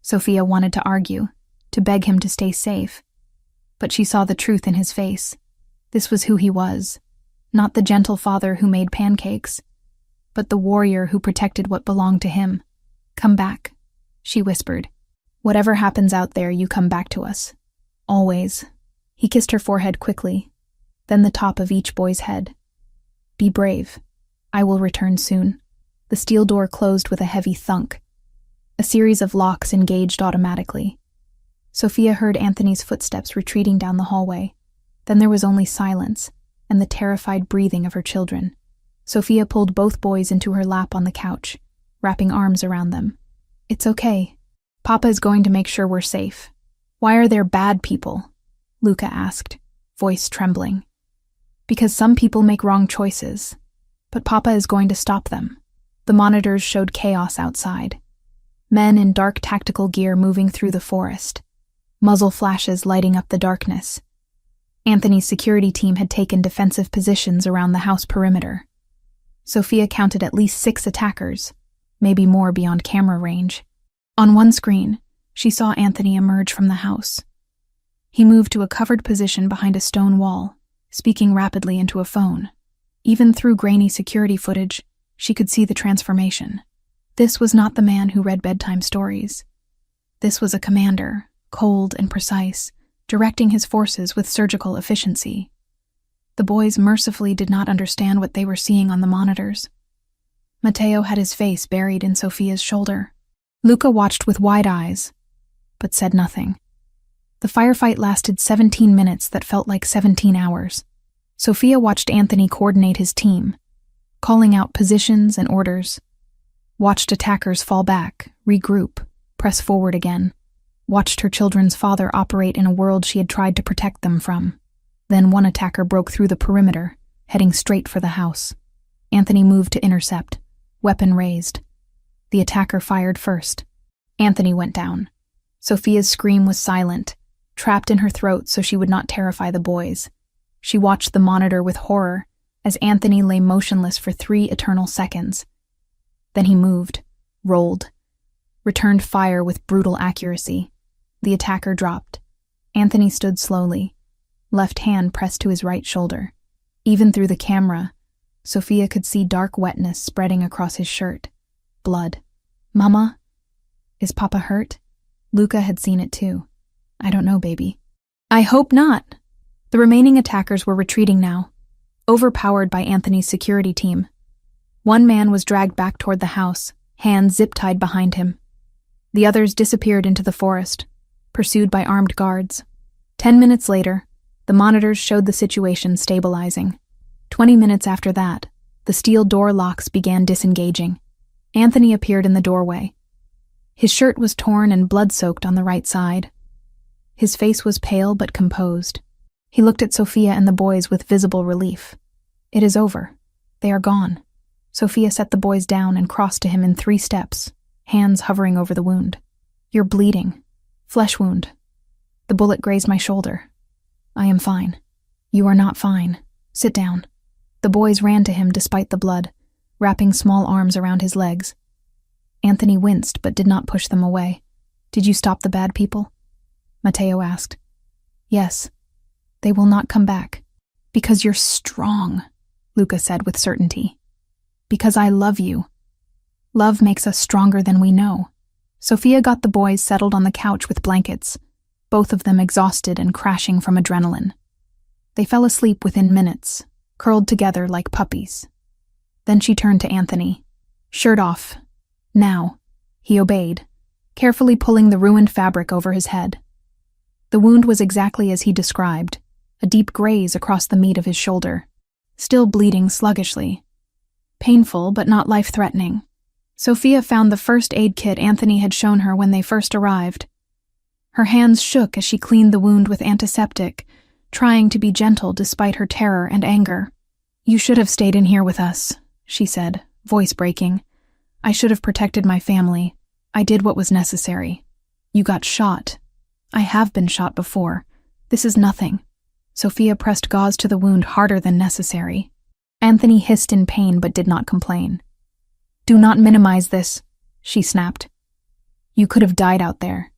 Sophia wanted to argue, to beg him to stay safe. But she saw the truth in his face. This was who he was, not the gentle father who made pancakes, but the warrior who protected what belonged to him. "Come back," she whispered. "Whatever happens out there, you come back to us. Always." He kissed her forehead quickly, then the top of each boy's head. "Be brave. I will return soon." The steel door closed with a heavy thunk. A series of locks engaged automatically. Sophia heard Anthony's footsteps retreating down the hallway. Then there was only silence and the terrified breathing of her children. Sophia pulled both boys into her lap on the couch, wrapping arms around them. "It's okay. Papa is going to make sure we're safe." "Why are there bad people?" Luca asked, voice trembling. "Because some people make wrong choices, but Papa is going to stop them." The monitors showed chaos outside. Men in dark tactical gear moving through the forest, muzzle flashes lighting up the darkness. Anthony's security team had taken defensive positions around the house perimeter. Sophia counted at least 6 attackers, maybe more beyond camera range. On one screen, she saw Anthony emerge from the house. He moved to a covered position behind a stone wall, speaking rapidly into a phone. Even through grainy security footage, she could see the transformation. This was not the man who read bedtime stories. This was a commander, cold and precise, directing his forces with surgical efficiency. The boys mercifully did not understand what they were seeing on the monitors. Matteo had his face buried in Sophia's shoulder. Luca watched with wide eyes, but said nothing. The firefight lasted 17 minutes that felt like 17 hours. Sophia watched Anthony coordinate his team, calling out positions and orders. Watched attackers fall back, regroup, press forward again. Watched her children's father operate in a world she had tried to protect them from. Then one attacker broke through the perimeter, heading straight for the house. Anthony moved to intercept, weapon raised. The attacker fired first. Anthony went down. Sophia's scream was silent, trapped in her throat so she would not terrify the boys. She watched the monitor with horror as Anthony lay motionless for 3 eternal seconds. Then he moved, rolled, returned fire with brutal accuracy. The attacker dropped. Anthony stood slowly, left hand pressed to his right shoulder. Even through the camera, Sophia could see dark wetness spreading across his shirt. Blood. "Mama? Is Papa hurt?" Luca had seen it too. "I don't know, baby." "I hope not." The remaining attackers were retreating now, overpowered by Anthony's security team. One man was dragged back toward the house, hands zip-tied behind him. The others disappeared into the forest, pursued by armed guards. 10 minutes later, the monitors showed the situation stabilizing. 20 minutes after that, the steel door locks began disengaging. Anthony appeared in the doorway. His shirt was torn and blood-soaked on the right side. His face was pale but composed. He looked at Sophia and the boys with visible relief. "It is over. They are gone." Sophia set the boys down and crossed to him in 3 steps, hands hovering over the wound. "You're bleeding. Flesh wound. The bullet grazed my shoulder. I am fine." "You are not fine. Sit down." The boys ran to him despite the blood, wrapping small arms around his legs. Anthony winced but did not push them away. "Did you stop the bad people?" Matteo asked. "Yes. They will not come back." "Because you're strong," Luca said with certainty. "Because I love you. Love makes us stronger than we know." Sophia got the boys settled on the couch with blankets, both of them exhausted and crashing from adrenaline. They fell asleep within minutes, curled together like puppies. Then she turned to Anthony. "Shirt off. Now." He obeyed, carefully pulling the ruined fabric over his head. The wound was exactly as he described, a deep graze across the meat of his shoulder, still bleeding sluggishly. Painful, but not life-threatening. Sophia found the first aid kit Anthony had shown her when they first arrived. Her hands shook as she cleaned the wound with antiseptic, trying to be gentle despite her terror and anger. "You should have stayed in here with us," she said, voice breaking. "I should have protected my family. I did what was necessary. You got shot. I have been shot before. This is nothing." Sophia pressed gauze to the wound harder than necessary. Anthony hissed in pain but did not complain. "Do not minimize this," she snapped. "You could have died out there.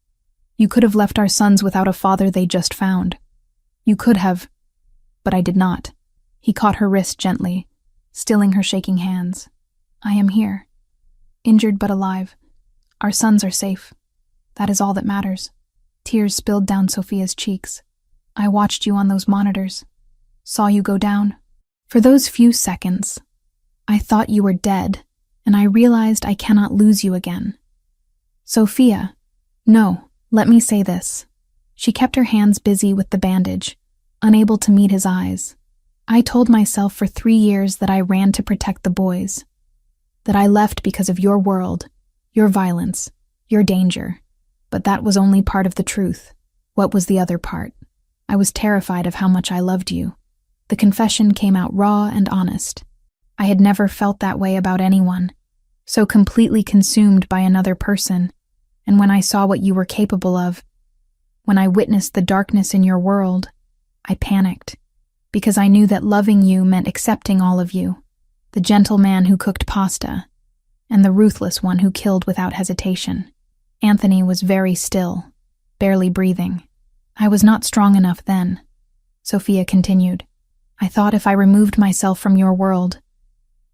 You could have left our sons without a father they just found. You could have, but I did not." He caught her wrist gently, stilling her shaking hands. "I am here. Injured but alive. Our sons are safe. That is all that matters." Tears spilled down Sophia's cheeks. "I watched you on those monitors. Saw you go down. For those few seconds, I thought you were dead, and I realized I cannot lose you again. Sophia, no, let me say this." She kept her hands busy with the bandage, unable to meet his eyes. "I told myself for 3 years that I ran to protect the boys, that I left because of your world, your violence, your danger. But that was only part of the truth. What was the other part? I was terrified of how much I loved you." The confession came out raw and honest. I had never felt that way about anyone, so completely consumed by another person, and when I saw what you were capable of, when I witnessed the darkness in your world, I panicked, because I knew that loving you meant accepting all of you, the gentle man who cooked pasta, and the ruthless one who killed without hesitation. Anthony was very still, barely breathing. "I was not strong enough then," Sophia continued. "I thought if I removed myself from your world,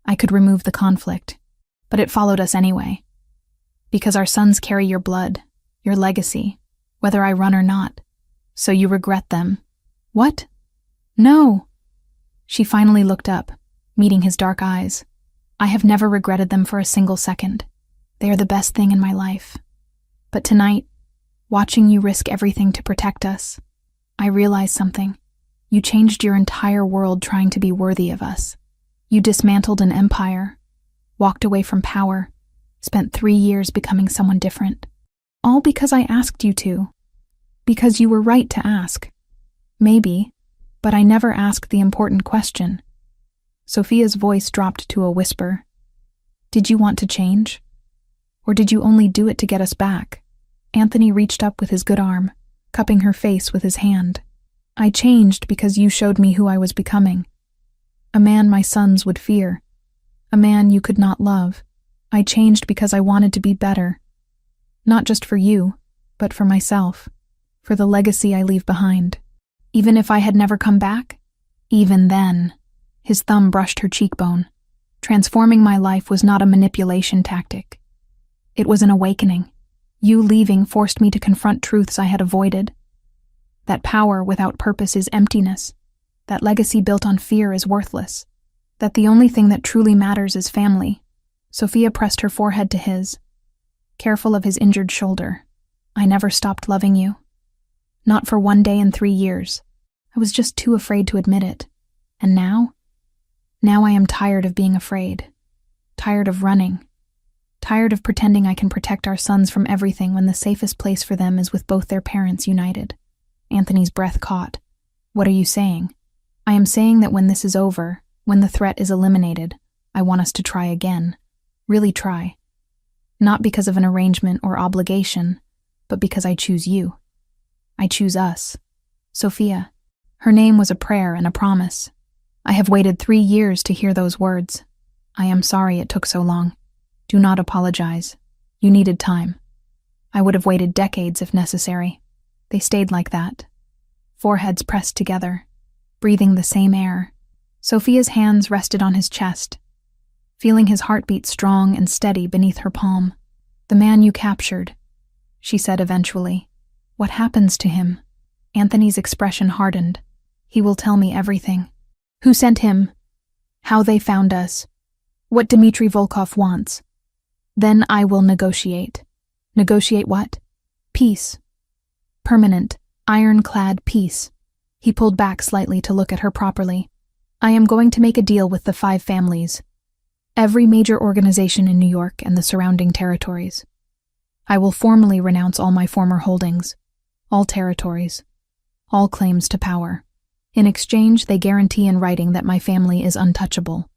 I could remove the conflict. But it followed us anyway. Because our sons carry your blood, your legacy, whether I run or not. So you regret them." "What? No." She finally looked up, meeting his dark eyes. I have never regretted them for a single second. They are the best thing in my life. But tonight, watching you risk everything to protect us, I realized something. You changed your entire world trying to be worthy of us. You dismantled an empire, walked away from power, spent 3 years becoming someone different. All because I asked you to. Because you were right to ask. Maybe, but I never asked the important question. Sophia's voice dropped to a whisper. Did you want to change? Or did you only do it to get us back? Anthony reached up with his good arm, cupping her face with his hand. I changed because you showed me who I was becoming. A man my sons would fear. A man you could not love. I changed because I wanted to be better. Not just for you, but for myself. For the legacy I leave behind. Even if I had never come back? Even then. His thumb brushed her cheekbone. Transforming my life was not a manipulation tactic. It was an awakening. You leaving forced me to confront truths I had avoided. That power without purpose is emptiness. That legacy built on fear is worthless. That the only thing that truly matters is family. Sophia pressed her forehead to his, careful of his injured shoulder. I never stopped loving you. Not for 1 day in 3 years. I was just too afraid to admit it. And now? Now I am tired of being afraid. Tired of running. Tired of pretending I can protect our sons from everything when the safest place for them is with both their parents united. Anthony's breath caught. What are you saying? I am saying that when this is over, when the threat is eliminated, I want us to try again. Really try. Not because of an arrangement or obligation, but because I choose you. I choose us. Sophia. Her name was a prayer and a promise. I have waited 3 years to hear those words. I am sorry it took so long. Do not apologize. You needed time. I would have waited decades if necessary. They stayed like that. Foreheads pressed together, breathing the same air. Sophia's hands rested on his chest, feeling his heartbeat strong and steady beneath her palm. The man you captured, she said eventually. What happens to him? Anthony's expression hardened. He will tell me everything. Who sent him? How they found us? What Dmitry Volkov wants? Then I will negotiate. Negotiate what? Peace. Permanent, ironclad peace. He pulled back slightly to look at her properly. I am going to make a deal with the 5 families. Every major organization in New York and the surrounding territories. I will formally renounce all my former holdings, all territories, all claims to power. In exchange, they guarantee in writing that my family is untouchable.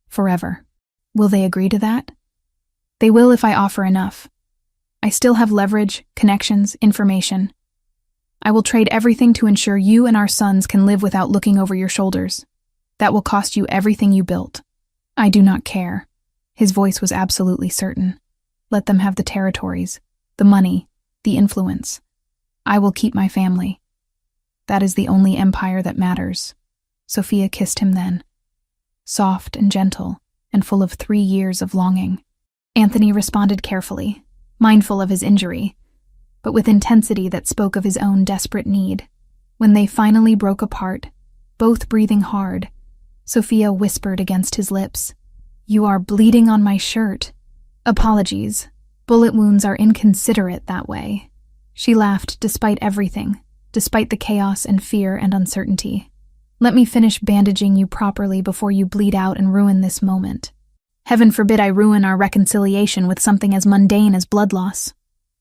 Forever. Will they agree to that? They will if I offer enough. I still have leverage, connections, information. I will trade everything to ensure you and our sons can live without looking over your shoulders. That will cost you everything you built. I do not care. His voice was absolutely certain. Let them have the territories, the money, the influence. I will keep my family. That is the only empire that matters. Sophia kissed him then. Soft and gentle, and full of 3 years of longing. Anthony responded carefully, mindful of his injury, but with intensity that spoke of his own desperate need. When they finally broke apart, both breathing hard, Sophia whispered against his lips, "You are bleeding on my shirt." Apologies. Bullet wounds are inconsiderate that way. She laughed despite everything, despite the chaos and fear and uncertainty. Let me finish bandaging you properly before you bleed out and ruin this moment. Heaven forbid I ruin our reconciliation with something as mundane as blood loss.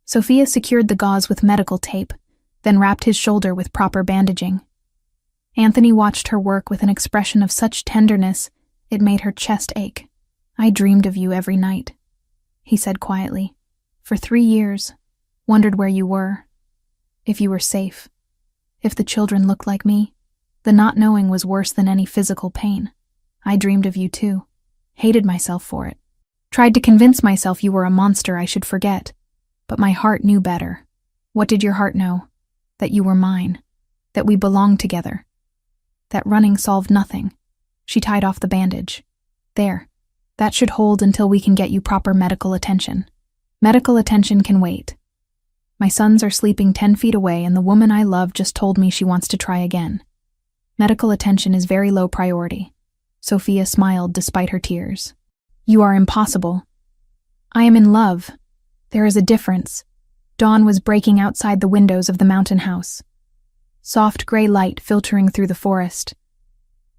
Sophia secured the gauze with medical tape, then wrapped his shoulder with proper bandaging. Anthony watched her work with an expression of such tenderness it made her chest ache. I dreamed of you every night, he said quietly. For 3 years, wondered where you were, if you were safe, if the children looked like me. The not knowing was worse than any physical pain. I dreamed of you too, hated myself for it. Tried to convince myself you were a monster I should forget, but my heart knew better. What did your heart know? That you were mine, that we belonged together, that running solved nothing. She tied off the bandage. There, that should hold until we can get you proper medical attention. Medical attention can wait. My sons are sleeping 10 feet away and the woman I love just told me she wants to try again. Medical attention is very low priority. Sophia smiled despite her tears. You are impossible. I am in love. There is a difference. Dawn was breaking outside the windows of the mountain house. Soft gray light filtering through the forest.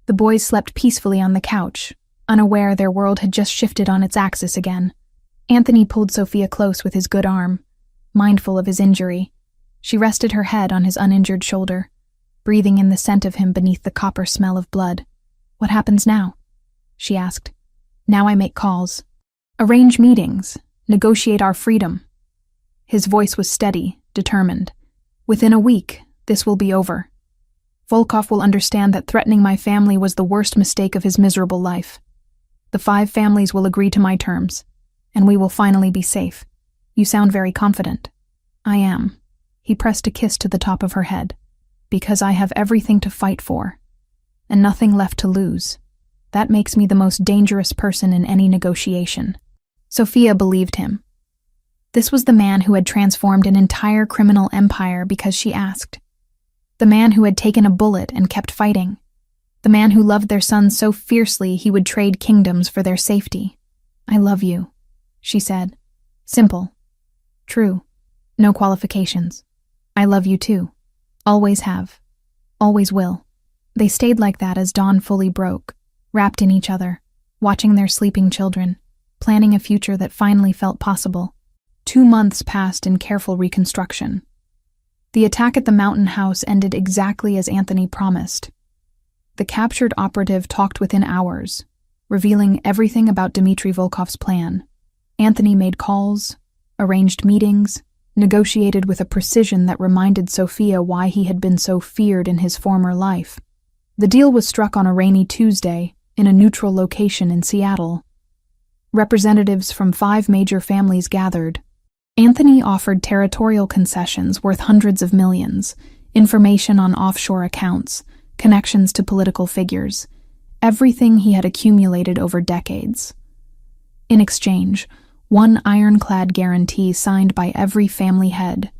The boys slept peacefully on the couch, unaware their world had just shifted on its axis again. Anthony pulled Sophia close with his good arm, mindful of his injury. She rested her head on his uninjured shoulder, breathing in the scent of him beneath the copper smell of blood. What happens now? She asked. Now I make calls. Arrange meetings. Negotiate our freedom. His voice was steady, determined. Within a week, this will be over. Volkov will understand that threatening my family was the worst mistake of his miserable life. The 5 families will agree to my terms, and we will finally be safe. You sound very confident. I am. He pressed a kiss to the top of her head. Because I have everything to fight for, and nothing left to lose. That makes me the most dangerous person in any negotiation. Sophia believed him. This was the man who had transformed an entire criminal empire because she asked. The man who had taken a bullet and kept fighting. The man who loved their son so fiercely he would trade kingdoms for their safety. I love you, she said. Simple. True. No qualifications. I love you too. Always have. Always will. They stayed like that as dawn fully broke, wrapped in each other, watching their sleeping children, planning a future that finally felt possible. 2 months passed in careful reconstruction. The attack at the mountain house ended exactly as Anthony promised. The captured operative talked within hours, revealing everything about Dmitry Volkov's plan. Anthony made calls, arranged meetings, negotiated with a precision that reminded Sophia why he had been so feared in his former life. The deal was struck on a rainy Tuesday in a neutral location in Seattle. Representatives from 5 major families gathered. Anthony offered territorial concessions worth hundreds of millions, information on offshore accounts, connections to political figures, everything he had accumulated over decades. In exchange, one ironclad guarantee signed by every family head.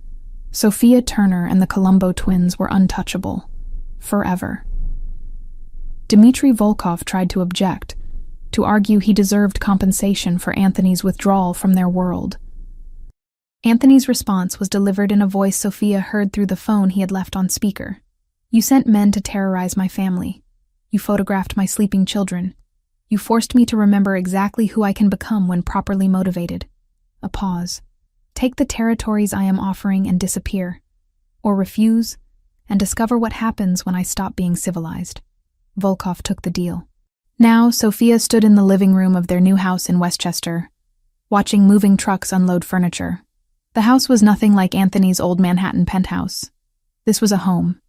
Sophia Turner and the Colombo twins were untouchable. Forever. Dmitry Volkov tried to object, to argue he deserved compensation for Anthony's withdrawal from their world. Anthony's response was delivered in a voice Sophia heard through the phone he had left on speaker. You sent men to terrorize my family. You photographed my sleeping children. You forced me to remember exactly who I can become when properly motivated. A pause. Take the territories I am offering and disappear. Or refuse, and discover what happens when I stop being civilized. Volkov took the deal. Now, Sophia stood in the living room of their new house in Westchester, watching moving trucks unload furniture. The house was nothing like Anthony's old Manhattan penthouse. This was a home.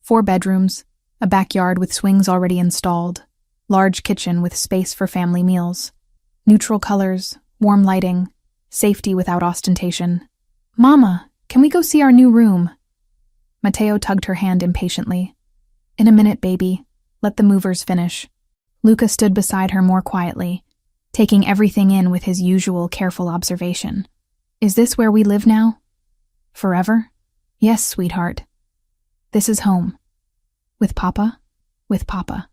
4 bedrooms, a backyard with swings already installed, large kitchen with space for family meals, neutral colors, warm lighting, safety without ostentation. Mama, can we go see our new room? Mateo tugged her hand impatiently. In a minute, baby. Let the movers finish. Luca stood beside her more quietly, taking everything in with his usual careful observation. Is this where we live now? Forever? Yes, sweetheart. This is home. With Papa? With Papa.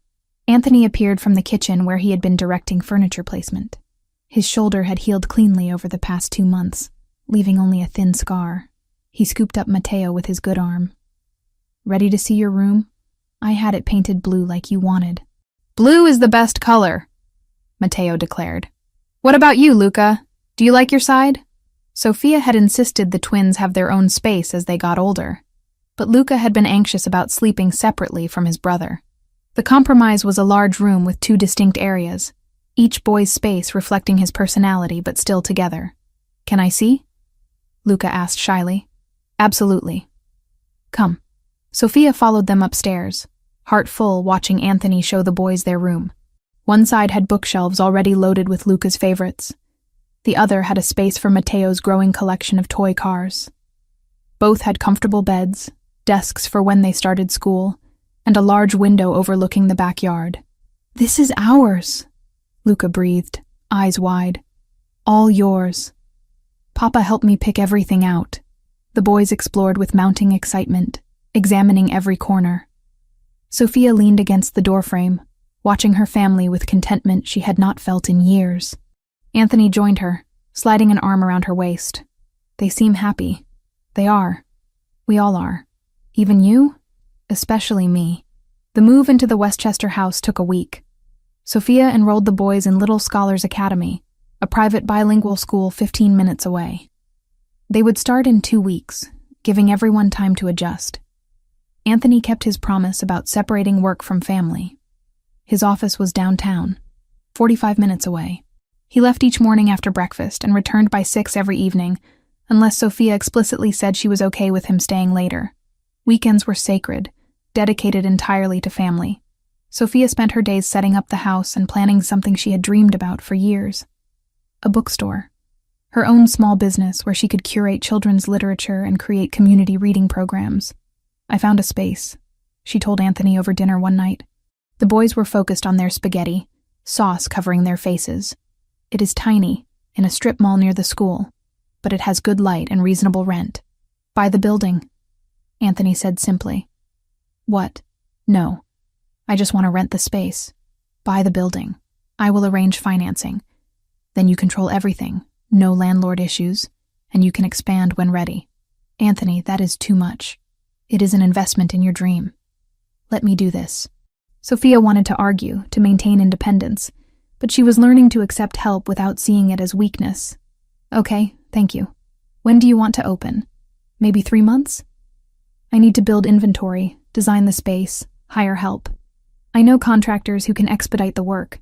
Anthony appeared from the kitchen where he had been directing furniture placement. His shoulder had healed cleanly over the past 2 months, leaving only a thin scar. He scooped up Mateo with his good arm. Ready to see your room? I had it painted blue like you wanted. Blue is the best color, Mateo declared. What about you, Luca? Do you like your side? Sophia had insisted the twins have their own space as they got older, but Luca had been anxious about sleeping separately from his brother. The compromise was a large room with 2 distinct areas, each boy's space reflecting his personality but still together. Can I see? Luca asked shyly. Absolutely. Come. Sophia followed them upstairs, heart full watching Anthony show the boys their room. One side had bookshelves already loaded with Luca's favorites. The other had a space for Mateo's growing collection of toy cars. Both had comfortable beds, desks for when they started school, and a large window overlooking the backyard. This is ours, Luca breathed, eyes wide. All yours. Papa helped me pick everything out. The boys explored with mounting excitement, examining every corner. Sophia leaned against the doorframe, watching her family with contentment she had not felt in years. Anthony joined her, sliding an arm around her waist. They seem happy. They are. We all are. Even you? Especially me. The move into the Westchester house took a week. Sophia enrolled the boys in Little Scholars Academy, a private bilingual school 15 minutes away. They would start in 2 weeks, giving everyone time to adjust. Anthony kept his promise about separating work from family. His office was downtown, 45 minutes away. He left each morning after breakfast and returned by 6 every evening, unless Sophia explicitly said she was okay with him staying later. Weekends were sacred, dedicated entirely to family. Sophia spent her days setting up the house and planning something she had dreamed about for years. A bookstore. Her own small business where she could curate children's literature and create community reading programs. I found a space, she told Anthony over dinner one night. The boys were focused on their spaghetti, sauce covering their faces. It is tiny, in a strip mall near the school, but it has good light and reasonable rent. Buy the building, Anthony said simply. What? No. I just want to rent the space. Buy the building. I will arrange financing. Then you control everything, no landlord issues, and you can expand when ready. Anthony, that is too much. It is an investment in your dream. Let me do this. Sophia wanted to argue, to maintain independence, but she was learning to accept help without seeing it as weakness. Okay, thank you. When do you want to open? Maybe 3 months? I need to build inventory, design the space, hire help. I know contractors who can expedite the work,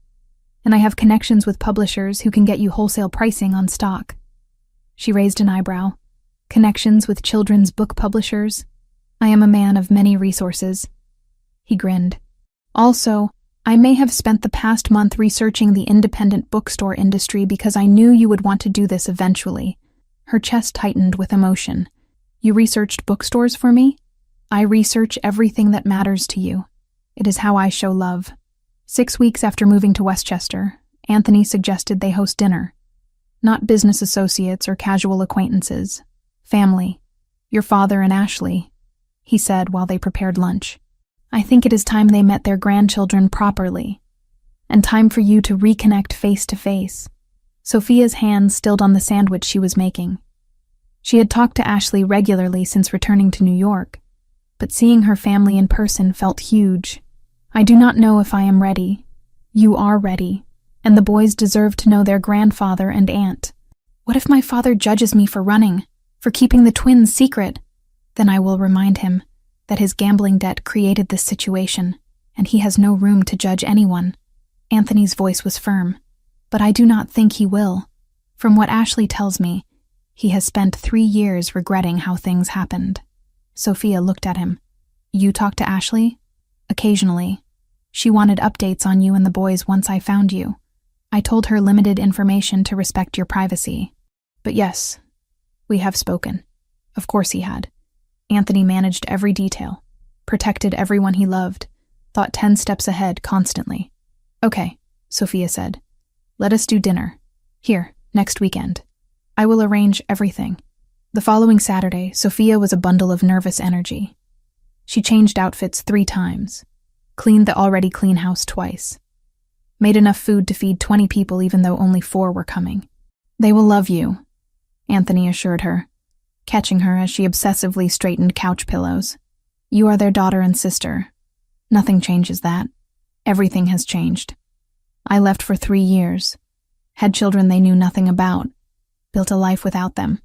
and I have connections with publishers who can get you wholesale pricing on stock. She raised an eyebrow. Connections with children's book publishers? I am a man of many resources. He grinned. Also, I may have spent the past month researching the independent bookstore industry because I knew you would want to do this eventually. Her chest tightened with emotion. You researched bookstores for me? I research everything that matters to you. It is how I show love. 6 weeks after moving to Westchester, Anthony suggested they host dinner. Not business associates or casual acquaintances. Family. Your father and Ashley, he said while they prepared lunch. I think it is time they met their grandchildren properly. And time for you to reconnect face to face. Sophia's hands stilled on the sandwich she was making. She had talked to Ashley regularly since returning to New York, but seeing her family in person felt huge. I do not know if I am ready. You are ready, and the boys deserve to know their grandfather and aunt. What if my father judges me for running, for keeping the twins secret? Then I will remind him that his gambling debt created this situation, and he has no room to judge anyone. Anthony's voice was firm, but I do not think he will. From what Ashley tells me, he has spent 3 years regretting how things happened. Sophia looked at him. You talk to Ashley? Occasionally. She wanted updates on you and the boys once I found you. I told her limited information to respect your privacy. But yes, we have spoken. Of course he had. Anthony managed every detail, protected everyone he loved, thought 10 steps ahead constantly. Okay, Sophia said. Let us do dinner. Here, next weekend. I will arrange everything. The following Saturday, Sophia was a bundle of nervous energy. She changed outfits 3 times, cleaned the already clean house twice, made enough food to feed 20 people even though only 4 were coming. They will love you, Anthony assured her, catching her as she obsessively straightened couch pillows. You are their daughter and sister. Nothing changes that. Everything has changed. I left for 3 years, had children they knew nothing about, built a life without them.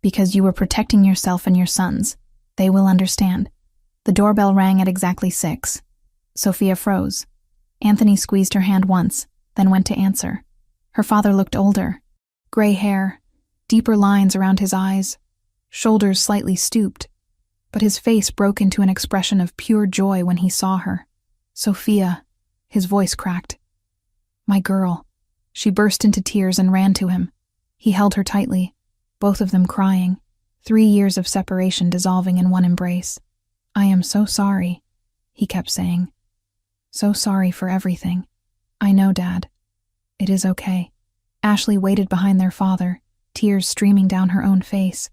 Because you were protecting yourself and your sons. They will understand. The doorbell rang at exactly 6. Sophia froze. Anthony squeezed her hand once, then went to answer. Her father looked older. Gray hair, deeper lines around his eyes, shoulders slightly stooped, but his face broke into an expression of pure joy when he saw her. Sophia, his voice cracked. My girl. She burst into tears and ran to him. He held her tightly, both of them crying, 3 years of separation dissolving in one embrace. I am so sorry, he kept saying. So sorry for everything. I know, Dad. It is okay. Ashley waited behind their father, tears streaming down her own face.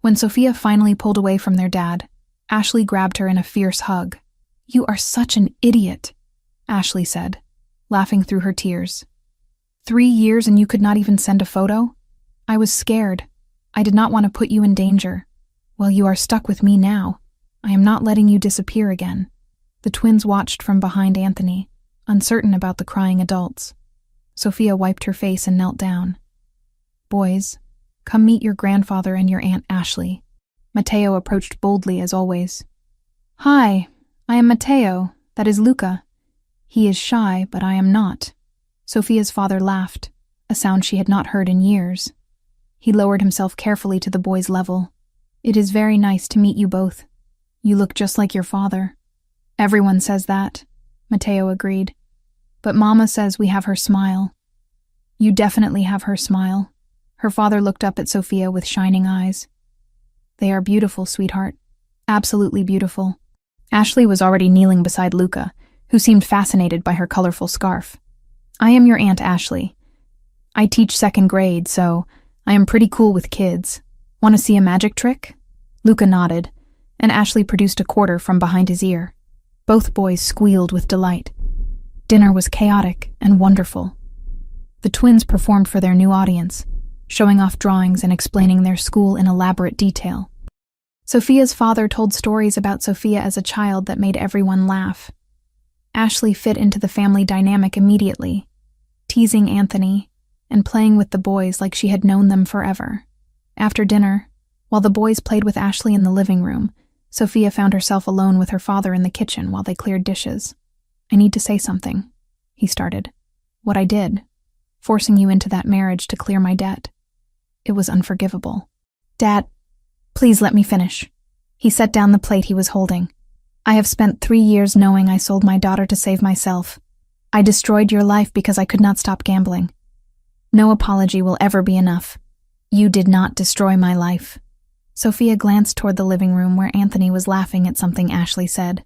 When Sophia finally pulled away from their dad, Ashley grabbed her in a fierce hug. You are such an idiot, Ashley said, laughing through her tears. 3 years and you could not even send a photo? I was scared. I did not want to put you in danger. Well, you are stuck with me now. I am not letting you disappear again. The twins watched from behind Anthony, uncertain about the crying adults. Sophia wiped her face and knelt down. Boys, come meet your grandfather and your Aunt Ashley. Matteo approached boldly as always. Hi, I am Matteo, that is Luca. He is shy, but I am not. Sophia's father laughed, a sound she had not heard in years. He lowered himself carefully to the boy's level. It is very nice to meet you both. You look just like your father. Everyone says that, Matteo agreed. But Mama says we have her smile. You definitely have her smile. Her father looked up at Sophia with shining eyes. They are beautiful, sweetheart. Absolutely beautiful. Ashley was already kneeling beside Luca, who seemed fascinated by her colorful scarf. I am your Aunt Ashley. I teach 2nd grade, so I am pretty cool with kids. Want to see a magic trick? Luca nodded, and Ashley produced a quarter from behind his ear. Both boys squealed with delight. Dinner was chaotic and wonderful. The twins performed for their new audience, showing off drawings and explaining their school in elaborate detail. Sophia's father told stories about Sophia as a child that made everyone laugh. Ashley fit into the family dynamic immediately, teasing Anthony and playing with the boys like she had known them forever. After dinner, while the boys played with Ashley in the living room, Sophia found herself alone with her father in the kitchen while they cleared dishes. I need to say something, he started. What I did, forcing you into that marriage to clear my debt. It was unforgivable. Dad, please let me finish. He set down the plate he was holding. I have spent 3 years knowing I sold my daughter to save myself. I destroyed your life because I could not stop gambling. No apology will ever be enough. You did not destroy my life. Sophia glanced toward the living room where Anthony was laughing at something Ashley said.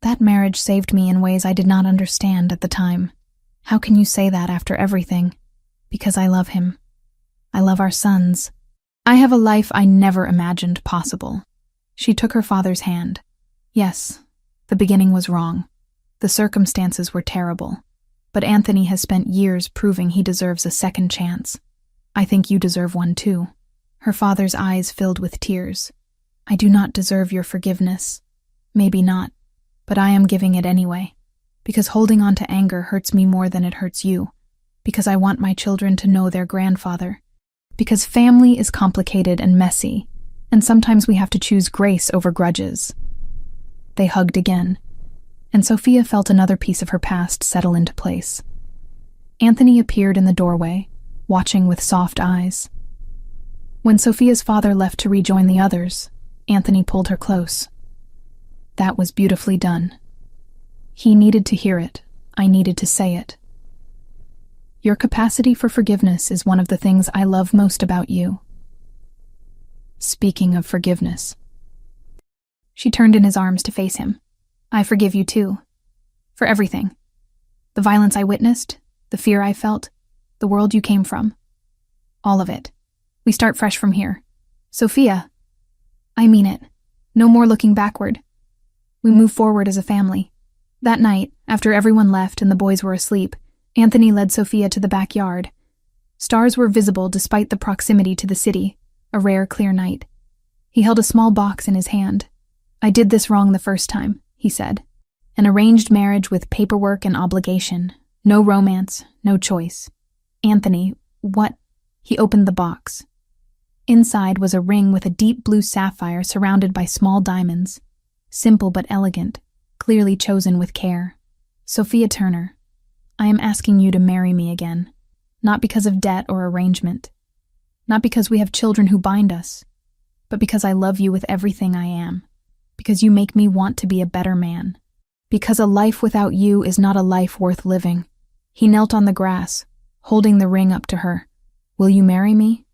That marriage saved me in ways I did not understand at the time. How can you say that after everything? Because I love him. I love our sons. I have a life I never imagined possible. She took her father's hand. Yes, the beginning was wrong. The circumstances were terrible. But Anthony has spent years proving he deserves a second chance. I think you deserve one too. Her father's eyes filled with tears. I do not deserve your forgiveness. Maybe not, but I am giving it anyway. Because holding on to anger hurts me more than it hurts you. Because I want my children to know their grandfather. Because family is complicated and messy, and sometimes we have to choose grace over grudges. They hugged again, and Sophia felt another piece of her past settle into place. Anthony appeared in the doorway, watching with soft eyes. When Sophia's father left to rejoin the others, Anthony pulled her close. That was beautifully done. He needed to hear it. I needed to say it. Your capacity for forgiveness is one of the things I love most about you. Speaking of forgiveness. She turned in his arms to face him. I forgive you too. For everything. The violence I witnessed, the fear I felt, the world you came from. All of it. We start fresh from here. Sophia. I mean it. No more looking backward. We move forward as a family. That night, after everyone left and the boys were asleep, Anthony led Sophia to the backyard. Stars were visible despite the proximity to the city, a rare clear night. He held a small box in his hand. I did this wrong the first time, he said. An arranged marriage with paperwork and obligation. No romance, no choice. Anthony, what? He opened the box. Inside was a ring with a deep blue sapphire surrounded by small diamonds. Simple but elegant, clearly chosen with care. Sophia Turner, I am asking you to marry me again. Not because of debt or arrangement. Not because we have children who bind us. But because I love you with everything I am. Because you make me want to be a better man. Because a life without you is not a life worth living. He knelt on the grass, holding the ring up to her. Will you marry me?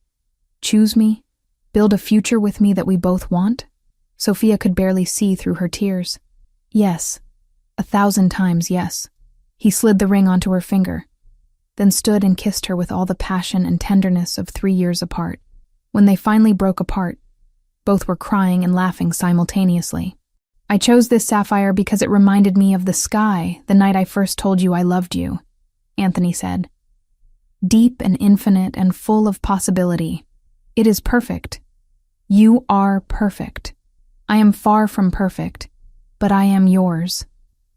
Choose me? Build a future with me that we both want? Sophia could barely see through her tears. Yes. 1,000 times yes. He slid the ring onto her finger, then stood and kissed her with all the passion and tenderness of 3 years apart. When they finally broke apart, both were crying and laughing simultaneously. I chose this sapphire because it reminded me of the sky the night I first told you I loved you. Anthony said. Deep and infinite and full of possibility. It is perfect. You are perfect. I am far from perfect, but I am yours.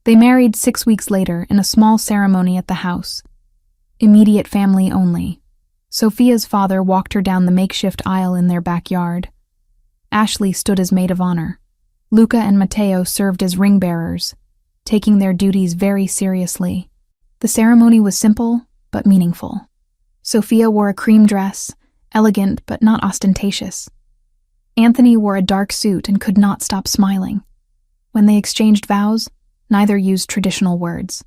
They married 6 weeks later in a small ceremony at the house. Immediate family only. Sophia's father walked her down the makeshift aisle in their backyard. Ashley stood as maid of honor. Luca and Matteo served as ring bearers, taking their duties very seriously. The ceremony was simple but meaningful. Sophia wore a cream dress, elegant but not ostentatious. Anthony wore a dark suit and could not stop smiling. When they exchanged vows, neither used traditional words.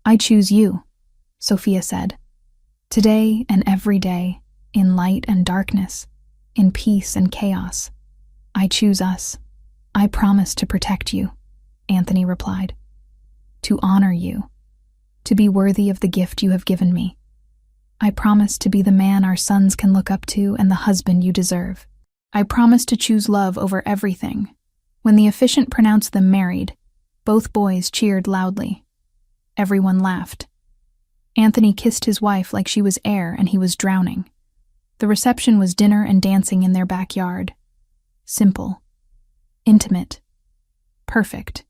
I choose you, Sophia said. Today and every day, in light and darkness, in peace and chaos. I choose us. I promise to protect you, Anthony replied. To honor you. To be worthy of the gift you have given me. I promise to be the man our sons can look up to and the husband you deserve. I promise to choose love over everything. When the officiant pronounced them married, both boys cheered loudly. Everyone laughed. Anthony kissed his wife like she was air and he was drowning. The reception was dinner and dancing in their backyard. Simple. Intimate. Perfect.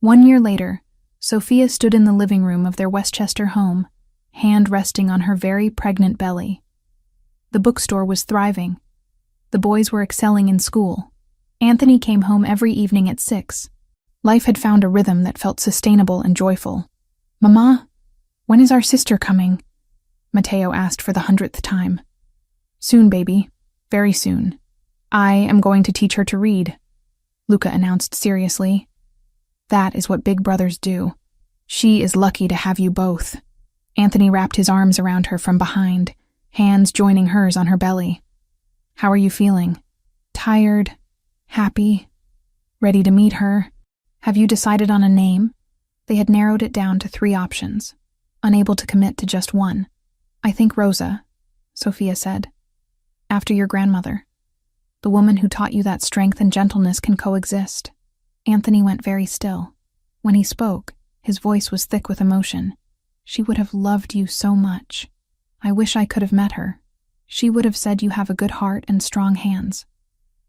1 year later, Sophia stood in the living room of their Westchester home, hand resting on her very pregnant belly. The bookstore was thriving. The boys were excelling in school. Anthony came home every evening at 6. Life had found a rhythm that felt sustainable and joyful. Mama, when is our sister coming? Matteo asked for the 100th time. Soon, baby. Very soon. I am going to teach her to read, Luca announced seriously. That is what big brothers do. She is lucky to have you both. Anthony wrapped his arms around her from behind, hands joining hers on her belly. How are you feeling? Tired? Happy? Ready to meet her? Have you decided on a name? They had narrowed it down to 3 options, unable to commit to just one. I think Rosa, Sophia said. After your grandmother. The woman who taught you that strength and gentleness can coexist. Anthony went very still. When he spoke, his voice was thick with emotion. She would have loved you so much. I wish I could have met her. She would have said you have a good heart and strong hands.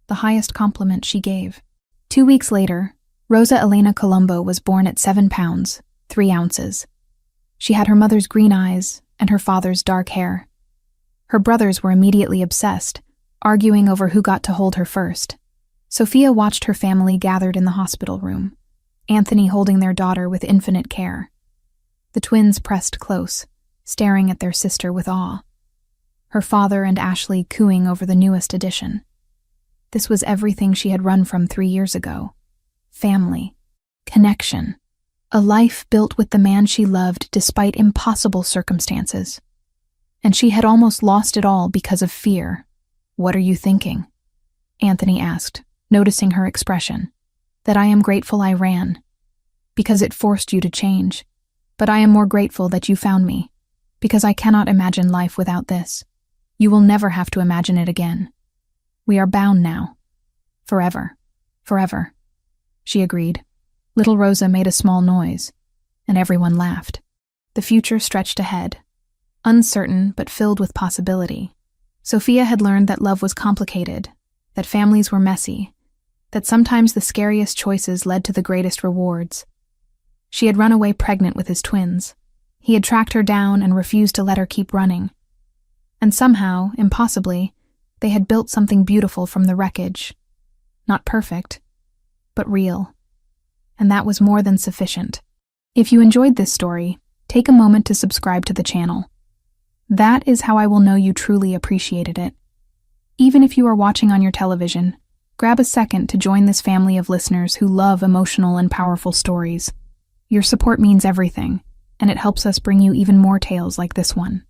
The highest compliment she gave. 2 weeks later, Rosa Elena Colombo was born at 7 pounds, 3 ounces. She had her mother's green eyes and her father's dark hair. Her brothers were immediately obsessed, arguing over who got to hold her first. Sophia watched her family gathered in the hospital room, Anthony holding their daughter with infinite care. The twins pressed close, staring at their sister with awe. Her father and Ashley cooing over the newest addition. This was everything she had run from 3 years ago. Family. Connection. A life built with the man she loved despite impossible circumstances. And she had almost lost it all because of fear. What are you thinking? Anthony asked, noticing her expression. That I am grateful I ran. Because it forced you to change. But I am more grateful that you found me. Because I cannot imagine life without this. You will never have to imagine it again. We are bound now. Forever. Forever. She agreed. Little Rosa made a small noise, and everyone laughed. The future stretched ahead. Uncertain, but filled with possibility. Sophia had learned that love was complicated, that families were messy, that sometimes the scariest choices led to the greatest rewards. She had run away pregnant with his twins. He had tracked her down and refused to let her keep running. And somehow, impossibly, they had built something beautiful from the wreckage. Not perfect, but real. And that was more than sufficient. If you enjoyed this story, take a moment to subscribe to the channel. That is how I will know you truly appreciated it. Even if you are watching on your television, grab a second to join this family of listeners who love emotional and powerful stories. Your support means everything, and it helps us bring you even more tales like this one.